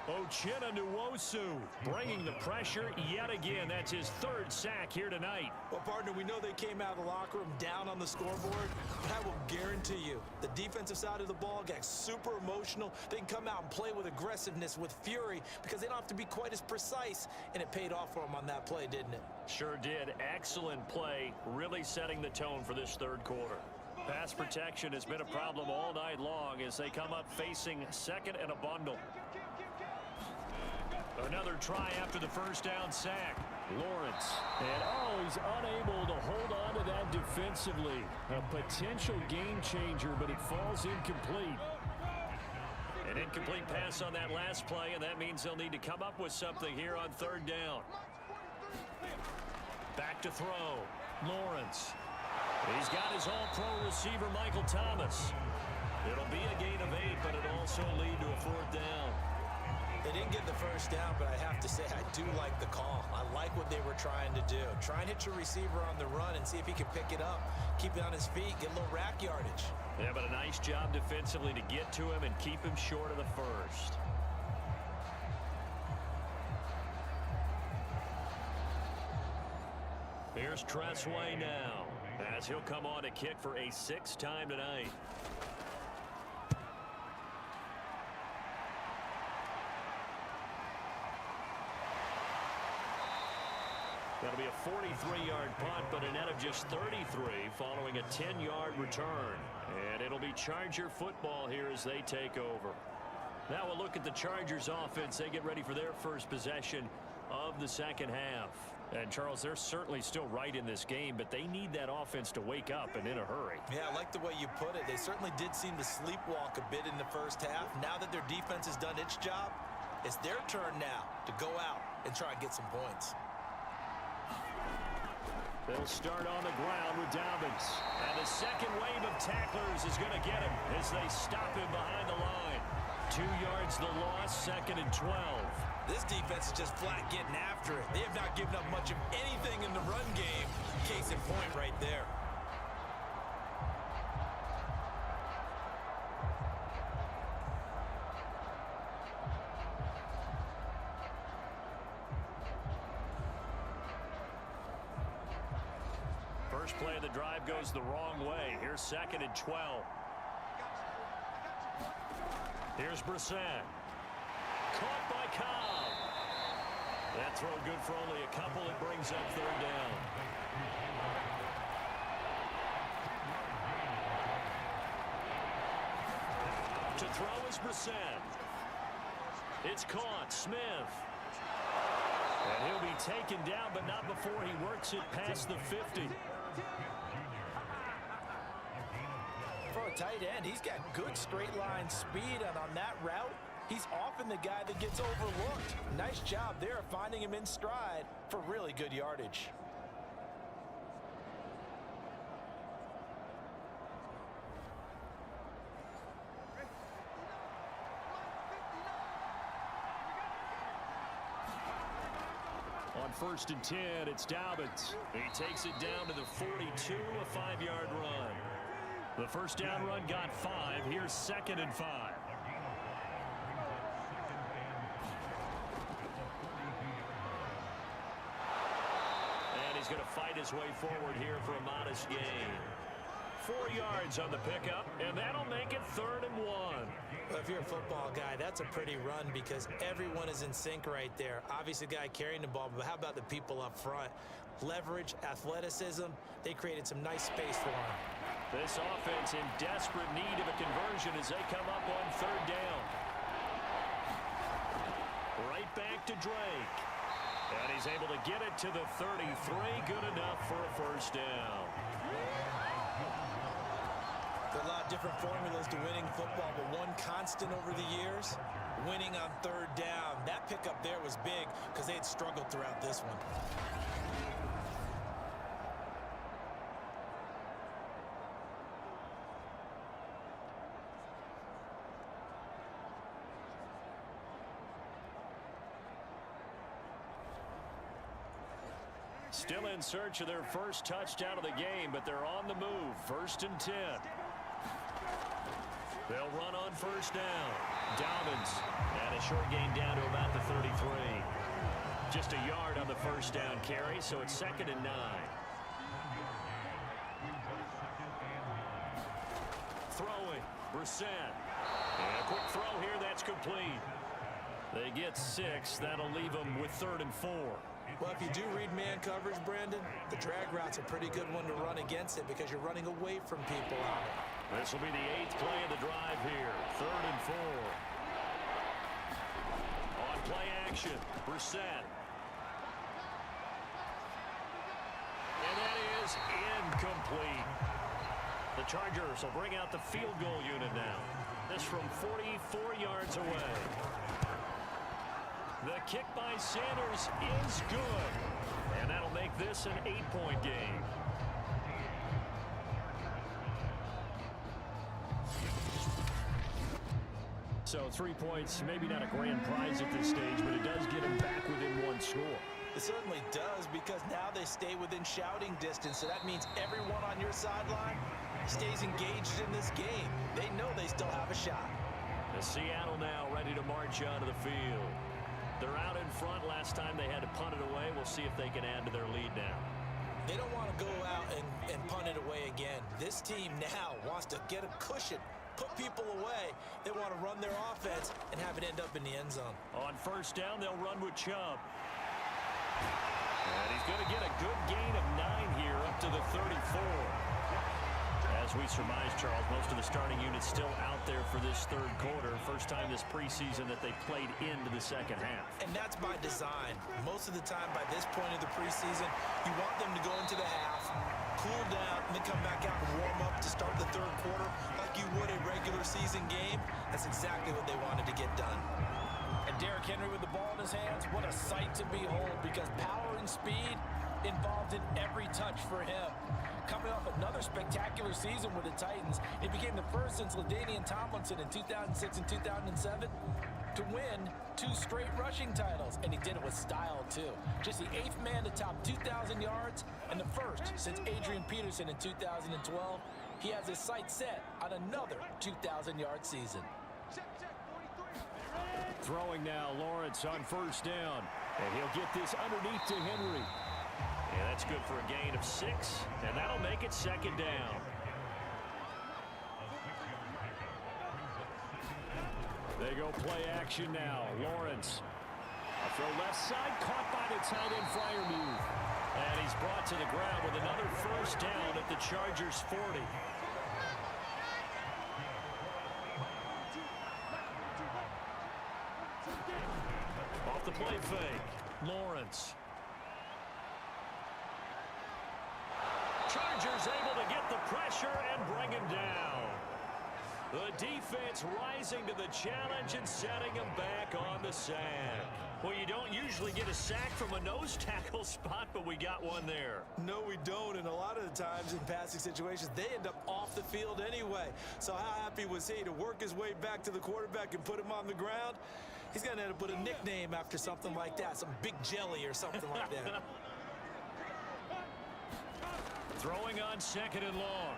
Uchenna Nwosu bringing the pressure yet again. That's his 3rd sack here tonight. Well, partner, we know they came out of the locker room down on the scoreboard, but I will guarantee you the defensive side of the ball gets super emotional. They can come out and play with aggressiveness, with fury, because they don't have to be quite as precise, and it paid off for them on that play, didn't it? Sure did. Excellent play, really setting the tone for this 3rd quarter. Pass protection has been a problem all night long as they come up facing 2nd and a bundle. Another try after the first down sack. Lawrence. And, he's unable to hold on to that defensively. A potential game changer, but it falls incomplete. An incomplete pass on that last play, and that means they'll need to come up with something here on 3rd down. Back to throw. Lawrence. He's got his all-pro receiver, Michael Thomas. It'll be a gain of 8, but it'll also lead to a 4th down. They didn't get the first down, but I have to say I do like the call. I like what they were trying to do. Try and hit your receiver on the run and see if he can pick it up. Keep it on his feet, get a little rack yardage. Yeah, but a nice job defensively to get to him and keep him short of the first. Here's Tressway now, as he'll come on to kick for a 6th time tonight. That'll be a 43-yard punt, but a net of just 33 following a 10-yard return. And it'll be Charger football here as they take over. Now we'll look at the Chargers offense. They get ready for their first possession of the 2nd half. And, Charles, they're certainly still right in this game, but they need that offense to wake up and in a hurry. Yeah, I like the way you put it. They certainly did seem to sleepwalk a bit in the first half. Now that their defense has done its job, it's their turn now to go out and try and get some points. They'll start on the ground with Dobbins. And the second wave of tacklers is going to get him as they stop him behind the line. 2 yards the loss, 2nd and 12. This defense is just flat getting after it. They have not given up much of anything in the run game. Case in point right there. First play of the drive goes the wrong way. Here's 2nd and 12. Here's Brissett. Caught by Cobb. That throw good for only a couple. It brings up 3rd down. To throw is Brissett. It's caught. Smith. And he'll be taken down, but not before he works it past the 50. For a tight end, he's got good straight line speed, and on that route, he's often the guy that gets overlooked. Nice job there finding him in stride for really good yardage. On 1st and 10, it's Dobbins. He takes it down to the 42, a 5-yard run. The first down run got 5. Here's 2nd and 5. And he's going to fight his way forward here for a modest gain. 4 yards on the pickup, and that'll make it 3rd and 1. Well, if you're a football guy, that's a pretty run because everyone is in sync right there. Obviously, the guy carrying the ball, but how about the people up front? Leverage, athleticism, they created some nice space for him. This offense in desperate need of a conversion as they come up on 3rd down. Right back to Drake. And he's able to get it to the 33. Good enough for a 1st down. There are a lot of different formulas to winning football, but one constant over the years, winning on 3rd down. That pickup there was big because they had struggled throughout this one. Still in search of their first touchdown of the game, but they're on the move. 1st and 10. They'll run on 1st down. Dobbins. And a short gain down to about the 33. Just a yard on the 1st down carry, so it's 2nd and 9. Throwing. Brissett. And a quick throw here, that's complete. They get 6. That'll leave them with 3rd and 4. Well, if you do read man coverage, Brandon, the drag route's a pretty good one to run against it because you're running away from people on it. This will be the 8th play of the drive here. 3rd and 4. On play action, Brissett. And that is incomplete. The Chargers will bring out the field goal unit now. This from 44 yards away. The kick by Sanders is good. And that'll make this an 8-point game. So 3 points, maybe not a grand prize at this stage, but it does get them back within 1 score. It certainly does because now they stay within shouting distance. So that means everyone on your sideline stays engaged in this game. They know they still have a shot. The Seattle now ready to march onto the field. They're out in front. Last time they had to punt it away. We'll see if they can add to their lead now. They don't want to go out and punt it away again. This team now wants to get a cushion, put people away. They want to run their offense and have it end up in the end zone. On 1st down, they'll run with Chubb. And he's going to get a good gain of 9 here up to the 34. As we surmise, Charles, most of the starting units still out there for this 3rd quarter. First time this preseason that they played into the 2nd half. And that's by design. Most of the time by this point of the preseason, you want them to go into the half, cool down, and then come back out and warm up to start the 3rd quarter like you would a regular season game. That's exactly what they wanted to get done. And Derrick Henry with the ball in his hands, what a sight to behold because power and speed involved in every touch for him. Coming off another spectacular season with the Titans, he became the first since LaDainian Tomlinson in 2006 and 2007 to win 2 straight rushing titles, and he did it with style too. Just the 8th man to top 2,000 yards and the first since Adrian Peterson in 2012. He has his sights set on another 2,000-yard season. Throwing now, Lawrence on 1st down, and he'll get this underneath to Henry. Yeah, that's good for a gain of 6, and that'll make it 2nd down. They go play action now. Lawrence. A throw left side, caught by the tight end Freiermuth. And he's brought to the ground with another 1st down at the Chargers 40. Off the play fake, Lawrence. Chargers able to get the pressure and bring him down. The defense rising to the challenge and setting him back on the sack. Well, you don't usually get a sack from a nose tackle spot, but we got one there. No, we don't, and a lot of the times in passing situations, they end up off the field anyway. So how happy was he to work his way back to the quarterback and put him on the ground? He's going to end up with a nickname after something like that, some Big Jelly or something like that. Throwing on 2nd and long.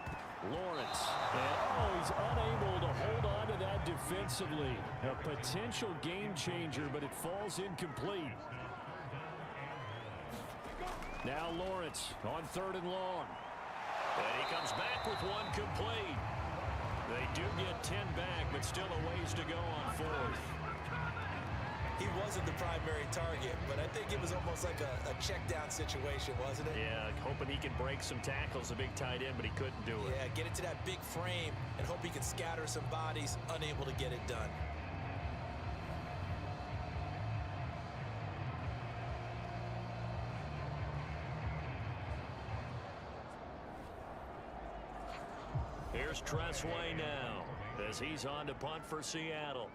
Lawrence. And, he's unable to hold on to that defensively. A potential game changer, but it falls incomplete. Now Lawrence on 3rd and long. And he comes back with one complete. They do get 10 back, but still a ways to go on fourth. He wasn't the primary target, but I think it was almost like a check down situation, wasn't it? Yeah, hoping he can break some tackles, a big tight end, but he couldn't do it. Yeah, get it to that big frame and hope he can scatter some bodies, unable to get it done. Here's Tressway now as he's on to punt for Seattle.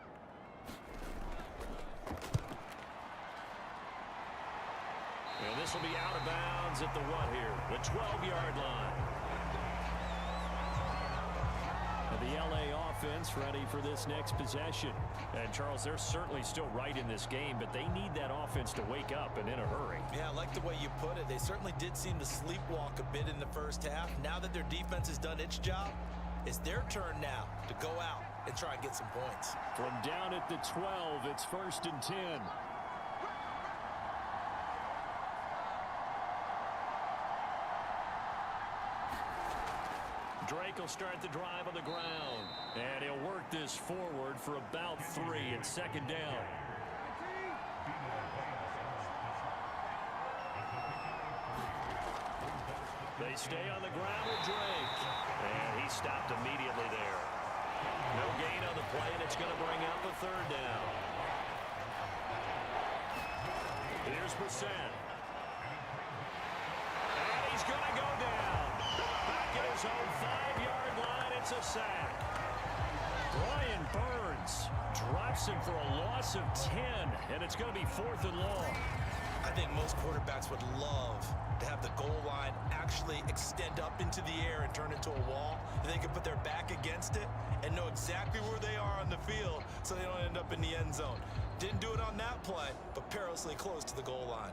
And this will be out of bounds at the what here? The 12-yard line. And the LA offense ready for this next possession. And, Charles, they're certainly still right in this game, but they need that offense to wake up and in a hurry. Yeah, I like the way you put it. They certainly did seem to sleepwalk a bit in the first half. Now that their defense has done its job, it's their turn now to go out and try and get some points. From down at the 12, it's 1st and 10. Drake will start the drive on the ground. And he'll work this forward for about 3 and 2nd down. They stay on the ground with Drake. And he stopped immediately there. No gain on the play, and it's going to bring up a 3rd down. Here's Brissett. And he's going to go down. Back at his own 5-yard line, it's a sack. Brian Burns drops him for a loss of 10, and it's going to be 4th and long. I think most quarterbacks would love to have the goal line actually extend up into the air and turn into a wall, and they can put their back against it and know exactly where they are on the field so they don't end up in the end zone. Didn't do it on that play, but perilously close to the goal line.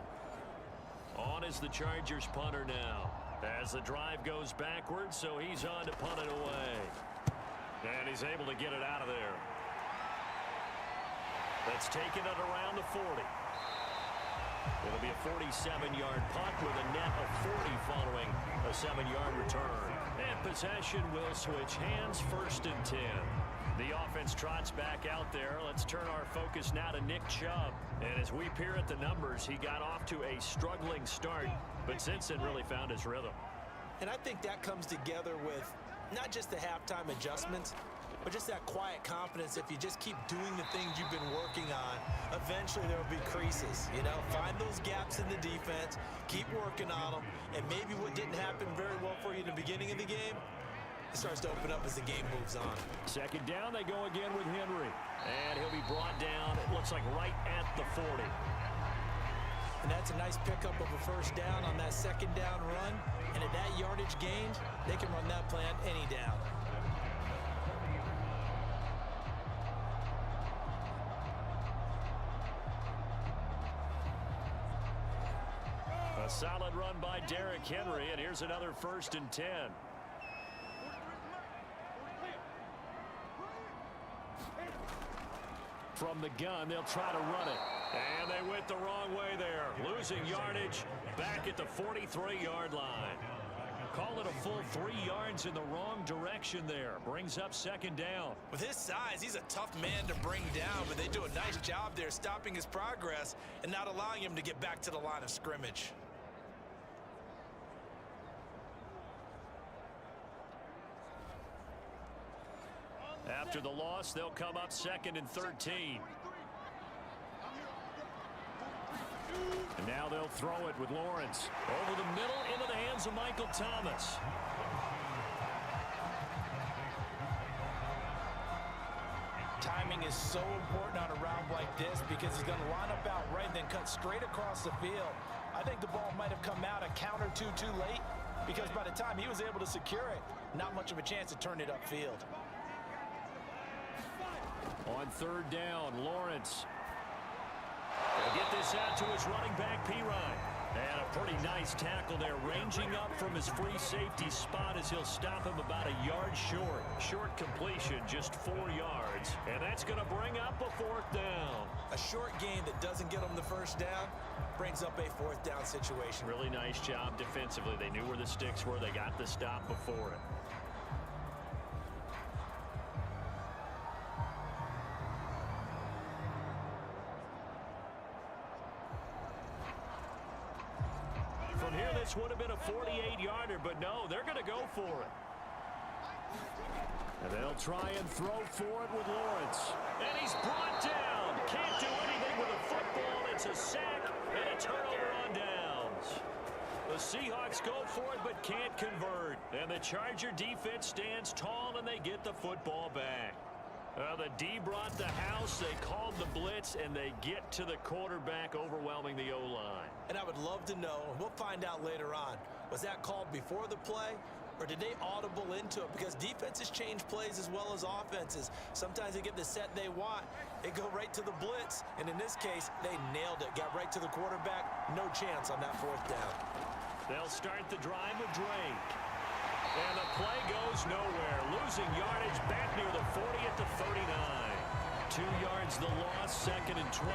On is the Chargers punter now as the drive goes backwards, so he's on to punt it away. And he's able to get it out of there. That's taken it around the 40. It'll be a 47-yard punt with a net of 40 following a 7-yard return. And possession will switch hands, 1st and 10. The offense trots back out there. Let's turn our focus now to Nick Chubb. And as we peer at the numbers, he got off to a struggling start, but since then really found his rhythm. And I think that comes together with not just the halftime adjustments, but just that quiet confidence. If you just keep doing the things you've been working on, eventually there will be creases. You know, find those gaps in the defense, keep working on them, and maybe what didn't happen very well for you in the beginning of the game, it starts to open up as the game moves on. 2nd down, they go again with Henry. And he'll be brought down, it looks like right at the 40. And that's a nice pickup of a 1st down on that 2nd down run. And at that yardage gained, they can run that play on any down. A solid run by Derrick Henry, and here's another 1st and 10. From the gun, they'll try to run it. And they went the wrong way there. Losing yardage back at the 43-yard line. Call it a full 3 yards in the wrong direction there. Brings up 2nd down. With his size, he's a tough man to bring down, but they do a nice job there stopping his progress and not allowing him to get back to the line of scrimmage. After the loss, they'll come up 2nd and 13. And now they'll throw it with Lawrence. Over the middle, into the hands of Michael Thomas. Timing is so important on a route like this because he's going to line up out right and then cut straight across the field. I think the ball might have come out a count or two too late because by the time he was able to secure it, not much of a chance to turn it upfield. On 3rd down, Lawrence. They'll get this out to his running back, Pirine. And a pretty nice tackle there, ranging up from his free safety spot as he'll stop him about a yard short. Short completion, just 4 yards. And that's going to bring up a 4th down. A short gain that doesn't get them the first down brings up a fourth down situation. Really nice job defensively. They knew where the sticks were. They got the stop before it. From here, this would have been a 48-yarder, but no, they're going to go for it. And they'll try and throw for it with Lawrence. And he's brought down. Can't do anything with a football. It's a sack and a turnover on downs. The Seahawks go for it but can't convert. And the Charger defense stands tall and they get the football back. The D brought the house. They called the blitz and they get to the quarterback, overwhelming the O-line. And I would love to know, and we'll find out later on, was that called before the play? Or did they audible into it? Because defenses change plays as well as offenses. Sometimes they get the set they want. They go right to the blitz. And in this case, they nailed it. Got right to the quarterback. No chance on that fourth down. They'll start the drive with Drake. And the play goes nowhere. Losing yardage back near the 40 at the 39. 2 yards the loss, 2nd and 12.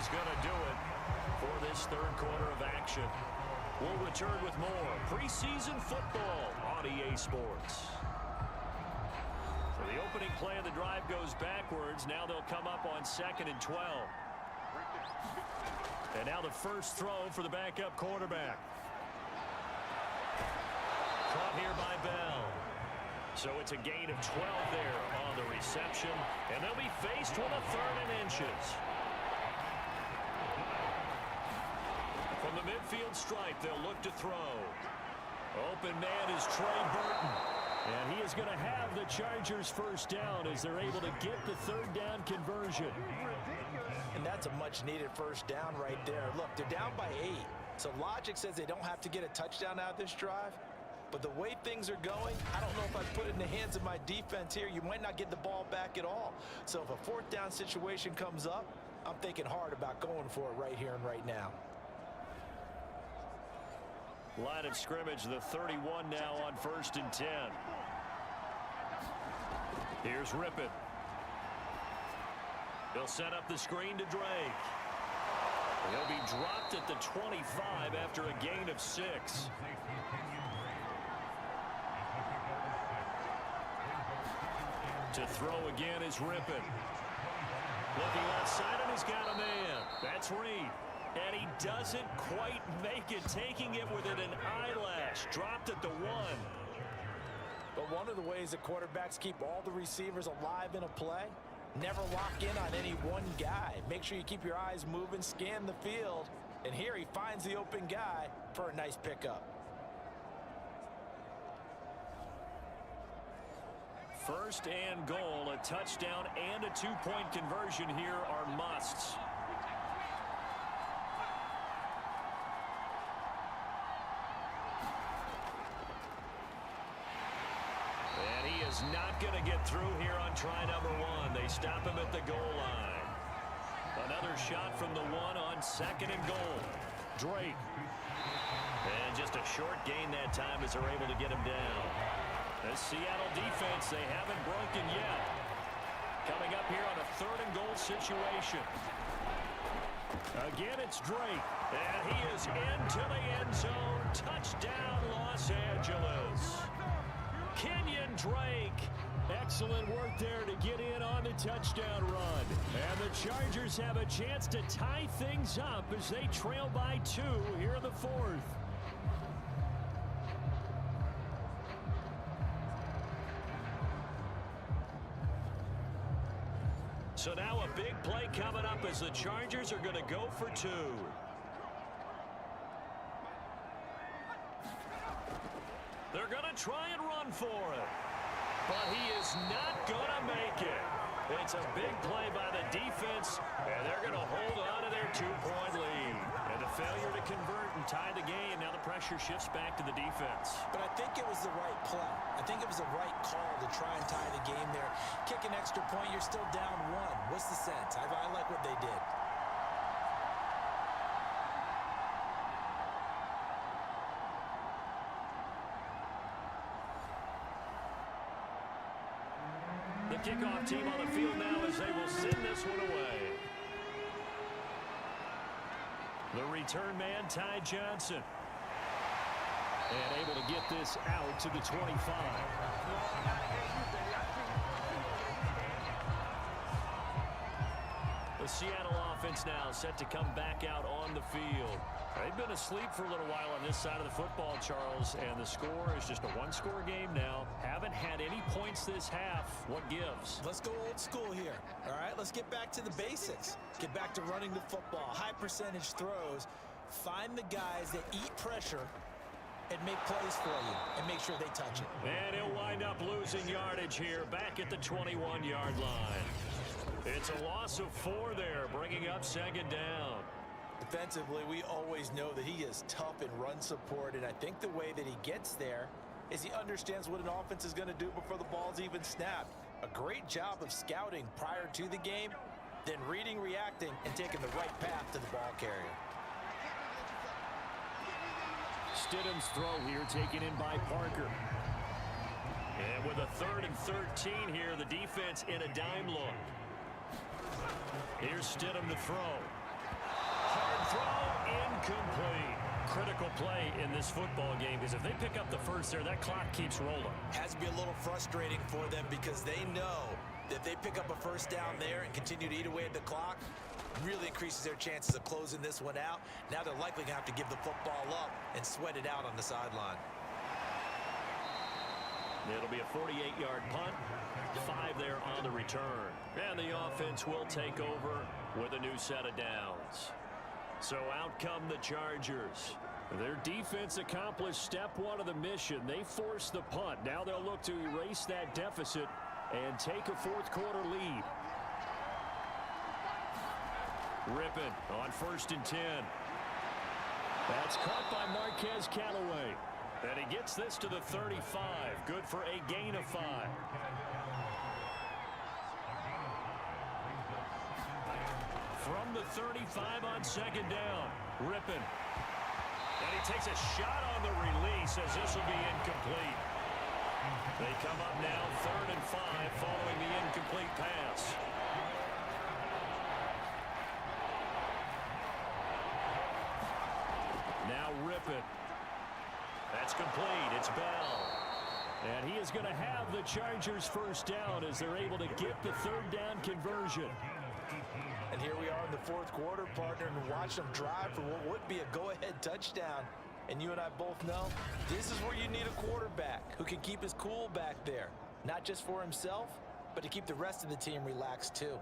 Going to do it for this third quarter of action. We'll return with more preseason football on EA Sports. So the opening play of the drive goes backwards. Now they'll come up on 2nd and 12. And now the first throw for the backup quarterback. Caught here by Bell. So it's a gain of 12 there on the reception. And they'll be faced with a 3rd and inches. From the midfield stripe, they'll look to throw. Open man is Trey Burton. And he is going to have the Chargers first down as they're able to get the 3rd down conversion. And that's a much-needed first down right there. Look, they're down by 8. So logic says they don't have to get a touchdown out of this drive. But the way things are going, I don't know if I put it in the hands of my defense here. You might not get the ball back at all. So if a 4th down situation comes up, I'm thinking hard about going for it right here and right now. Line of scrimmage, the 31 now on 1st and 10. Here's Rippon. They'll set up the screen to Drake. He'll be dropped at the 25 after a gain of 6. To throw again is Rippon. Looking outside and he's got a man. That's Reed. And he doesn't quite make it, taking it within an eyelash. Dropped at the 1. But one of the ways that quarterbacks keep all the receivers alive in a play, never lock in on any one guy. Make sure you keep your eyes moving, scan the field. And here he finds the open guy for a nice pickup. First and goal, a touchdown and a 2-point conversion here are musts. Not going to get through here on try number 1. They stop him at the goal line. Another shot from the 1 on 2nd and goal. Drake. And just a short gain that time as they're able to get him down. The Seattle defense, they haven't broken yet. Coming up here on a 3rd and goal situation. Again, it's Drake. And he is into the end zone. Touchdown, Los Angeles. Kenyon Drake. Excellent work there to get in on the touchdown run. And the Chargers have a chance to tie things up as they trail by 2 here in the 4th. So now a big play coming up as the Chargers are going to go for 2. They're going to try and run for it. But he is not going to make it. It's a big play by the defense, and they're going to hold on to their 2-point lead. And the failure to convert and tie the game. Now the pressure shifts back to the defense. But I think it was the right play. I think it was the right call to try and tie the game there. Kick an extra point, you're still down one. What's the sense? I like what they did. The kickoff team on the field now as they will send this one away. The return man, Ty Johnson. And able to get this out to the 25. The Seattle offense now set to come back out on the field. They've been asleep for a little while on this side of the football, Charles, and the score is just a one-score game now. Haven't had any points this half. What gives? Let's go old school here. All right, let's get back to the basics. Get back to running the football, high percentage throws. Find the guys that eat pressure and make plays for you and make sure they touch it. And he'll wind up losing yardage here back at the 21-yard line. It's a loss of 4 there, bringing up second down. Defensively, we always know that he is tough in run support, and I think the way that he gets there is he understands what an offense is going to do before the ball's even snapped. A great job of scouting prior to the game, then reading, reacting, and taking the right path to the ball carrier. Stidham's throw here taken in by Parker. And with a 3rd and 13 here, the defense in a dime look. Here's Stidham to throw. Hard throw, incomplete. Critical play in this football game because if they pick up the first there, that clock keeps rolling. Has to be a little frustrating for them because they know that if they pick up a first down there and continue to eat away at the clock, really increases their chances of closing this one out. Now they're likely going to have to give the football up and sweat it out on the sideline. It'll be a 48-yard punt, 5 there on the return. And the offense will take over with a new set of downs. So out come the Chargers. Their defense accomplished step 1 of the mission. They forced the punt. Now they'll look to erase that deficit and take a 4th quarter lead. Rippon on 1st and 10. That's caught by Marquez Callaway. And he gets this to the 35. Good for a gain of 5. From the 35 on 2nd down, Rippon. And he takes a shot on the release as this will be incomplete. They come up now 3rd and 5 following the incomplete pass. Now Rippon. That's complete. It's Bell. And he is going to have the Chargers first down as they're able to get the 3rd down conversion. And here we are in the 4th quarter, partner, and watch them drive for what would be a go-ahead touchdown. And you and I both know this is where you need a quarterback who can keep his cool back there. Not just for himself, but to keep the rest of the team relaxed too.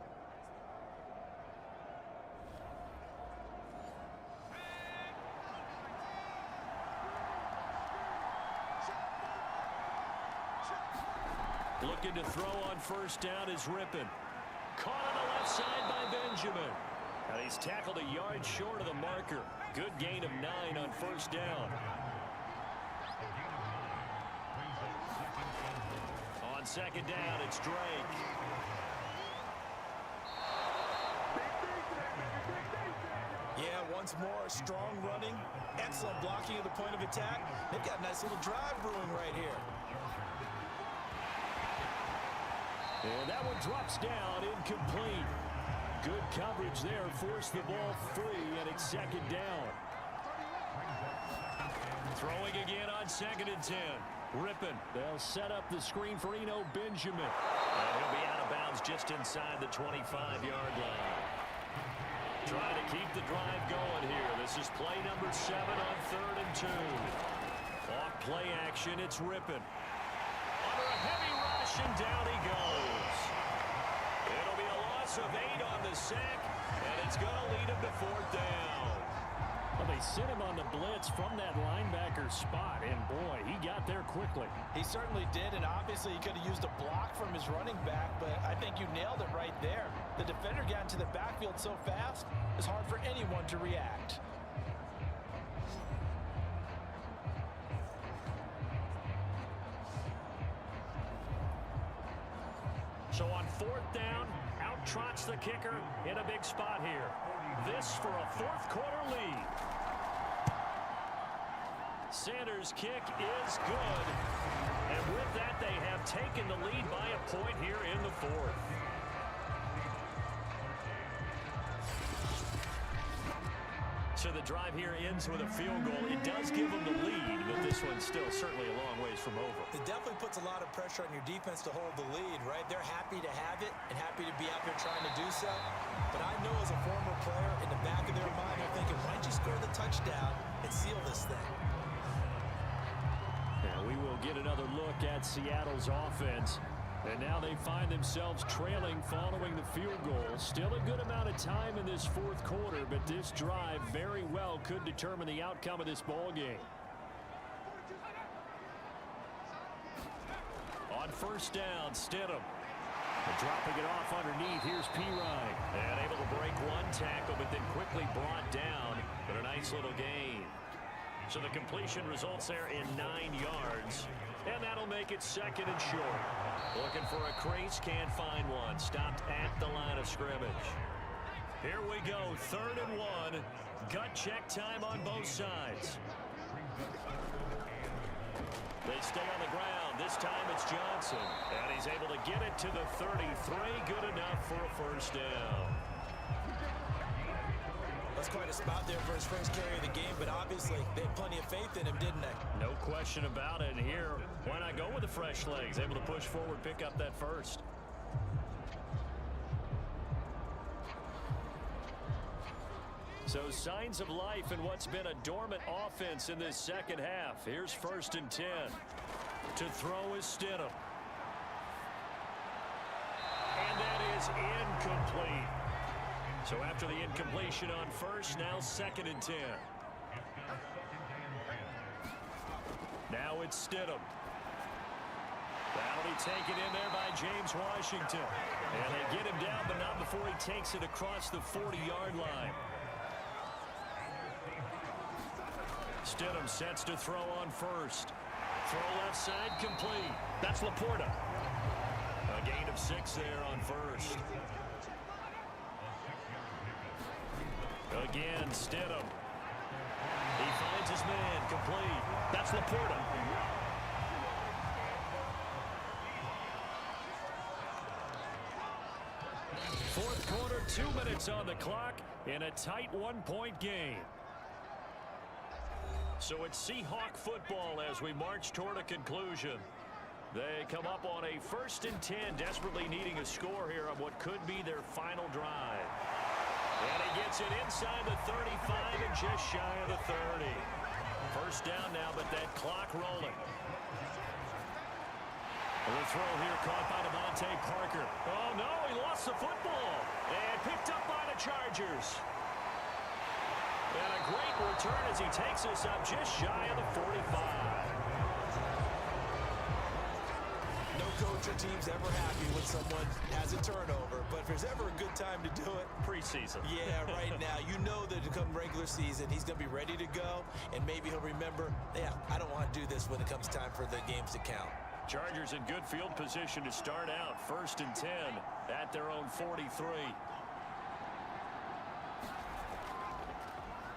Looking to throw on 1st down is Rippon. Caught on the left side by Benjamin. And he's tackled a yard short of the marker. Good gain of 9 on 1st down. On 2nd down, it's Drake. Yeah, once more, strong running, excellent blocking at the point of attack. They've got a nice little drive brewing right here. And that one drops down, incomplete. Good coverage there, forced the ball free, and it's 2nd down. Throwing again on 2nd and 10. Rippon. They'll set up the screen for Eno Benjamin. And he'll be out of bounds just inside the 25-yard line. Trying to keep the drive going here. This is play number 7 on 3rd and 2. Off play action, it's Rippon. Under a heavy rush, and down he goes. It'll be a loss of 8 on the sack, and it's going to lead him to 4th down. Well, they sent him on the blitz from that linebacker spot, and boy, he got there quickly. He certainly did, and obviously he could have used a block from his running back, but I think you nailed it right there. The defender got into the backfield so fast, it's hard for anyone to react. 4th down. Out trots the kicker in a big spot here. This for a 4th quarter lead. Sanders' kick is good. And with that, they have taken the lead by a point here in the 4th. So the drive here ends with a field goal. It does give them the lead, but this one's still certainly a long ways from over. It definitely puts a lot of pressure on your defense to hold the lead, right? They're happy to have it and happy to be out there trying to do so. But I know as a former player, in the back of their mind, they're thinking, why don't you score the touchdown and seal this thing? And we will get another look at Seattle's offense. And now they find themselves trailing following the field goal. Still a good amount of time in this 4th quarter, but this drive very well could determine the outcome of this ball game. On 1st down, Stidham. Dropping it off underneath. Here's Pirine. And able to break one tackle, but then quickly brought down. But a nice little gain. So the completion results there in 9 yards. And that'll make it 2nd and short. Looking for a crease, can't find one. Stopped at the line of scrimmage. Here we go, 3rd and 1. Gut check time on both sides. They stay on the ground. This time it's Johnson. And he's able to get it to the 33. Good enough for a 1st down. That's quite a spot there for his first carry of the game, but obviously they had plenty of faith in him, didn't they? No question about it. And here, why not go with the fresh legs? Able to push forward, pick up that 1st. So signs of life in what's been a dormant offense in this 2nd half. Here's 1st and 10. To throw is Stidham. And that is incomplete. So after the incompletion on 1st, now 2nd and 10. Now it's Stidham. That'll be taken in there by James Washington. And they get him down, but not before he takes it across the 40-yard line. Stidham sets to throw on 1st. Throw left side, complete. That's Laporta. A gain of 6 there on 1st. Again, Stidham. He finds his man, complete. That's Laporta. Fourth quarter, 2 minutes on the clock in a tight 1-point game. So it's Seahawk football as we march toward a conclusion. They come up on a 1st and 10, desperately needing a score here on what could be their final drive. And he gets it inside the 35 and just shy of the 30. 1st down now, but that clock rolling. The throw here caught by Devontae Parker. Oh, no, he lost the football. And picked up by the Chargers. And a great return as he takes us up just shy of the 45. No coach or team's ever happy when someone has a turnover, but if there's ever a good time to do it, Preseason. Yeah, right now. You know that to come regular season, he's going to be ready to go, and maybe he'll remember, yeah, I don't want to do this when it comes time for the games to count. Chargers in good field position to start out. 1st and 10 at their own 43.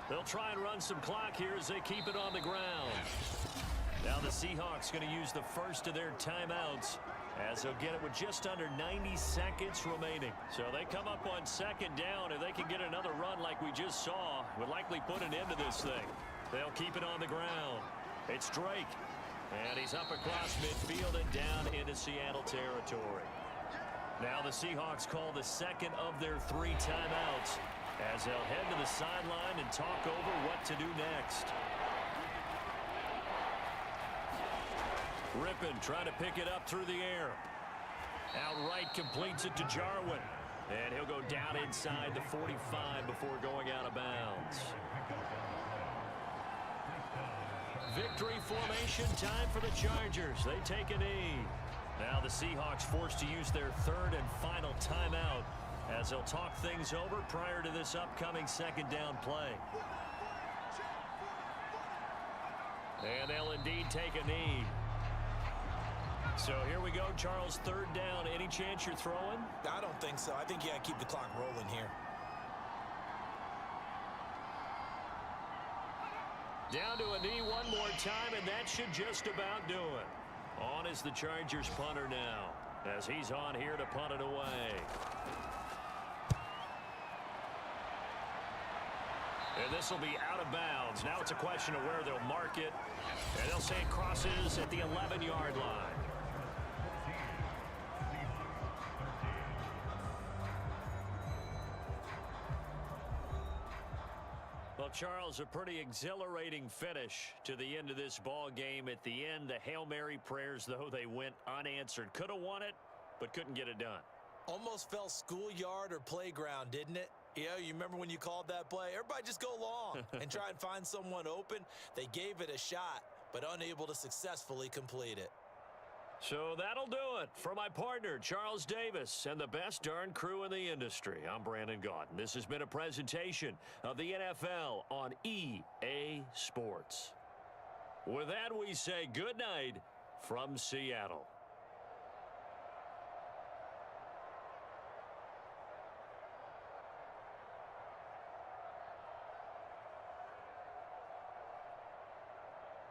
They'll try and run some clock here as they keep it on the ground. Now the Seahawks going to use the 1st of their timeouts as they'll get it with just under 90 seconds remaining. So they come up on 2nd down. If they can get another run like we just saw, would likely put an end to this thing. They'll keep it on the ground. It's Drake. And he's up across midfield and down into Seattle territory. Now the Seahawks call the 2nd of their 3 timeouts as they'll head to the sideline and talk over what to do next. Rippon trying to pick it up through the air. Outright completes it to Jarwin. And he'll go down inside the 45 before going out of bounds. Victory formation time for the Chargers. They take a knee. Now the Seahawks forced to use their 3rd and final timeout as they'll talk things over prior to this upcoming 2nd down play. And they'll indeed take a knee. So here we go, Charles, third down. Any chance you're throwing? I don't think so. I think you got to keep the clock rolling here. Down to a knee one more time, and that should just about do it. On is the Chargers punter now, as he's on here to punt it away. And this will be out of bounds. Now it's a question of where they'll mark it. And they'll say it crosses at the 11-yard line. Well, Charles, a pretty exhilarating finish to the end of this ball game. At the end, the Hail Mary prayers, though, they went unanswered. Could have won it, but couldn't get it done. Almost felt schoolyard or playground, didn't it? Yeah, you remember when you called that play? Everybody just go long and try and find someone open. They gave it a shot, but unable to successfully complete it. So that'll do it for my partner, Charles Davis, and the best darn crew in the industry. I'm Brandon Gaudin. This has been a presentation of the NFL on EA Sports. With that, we say good night from Seattle.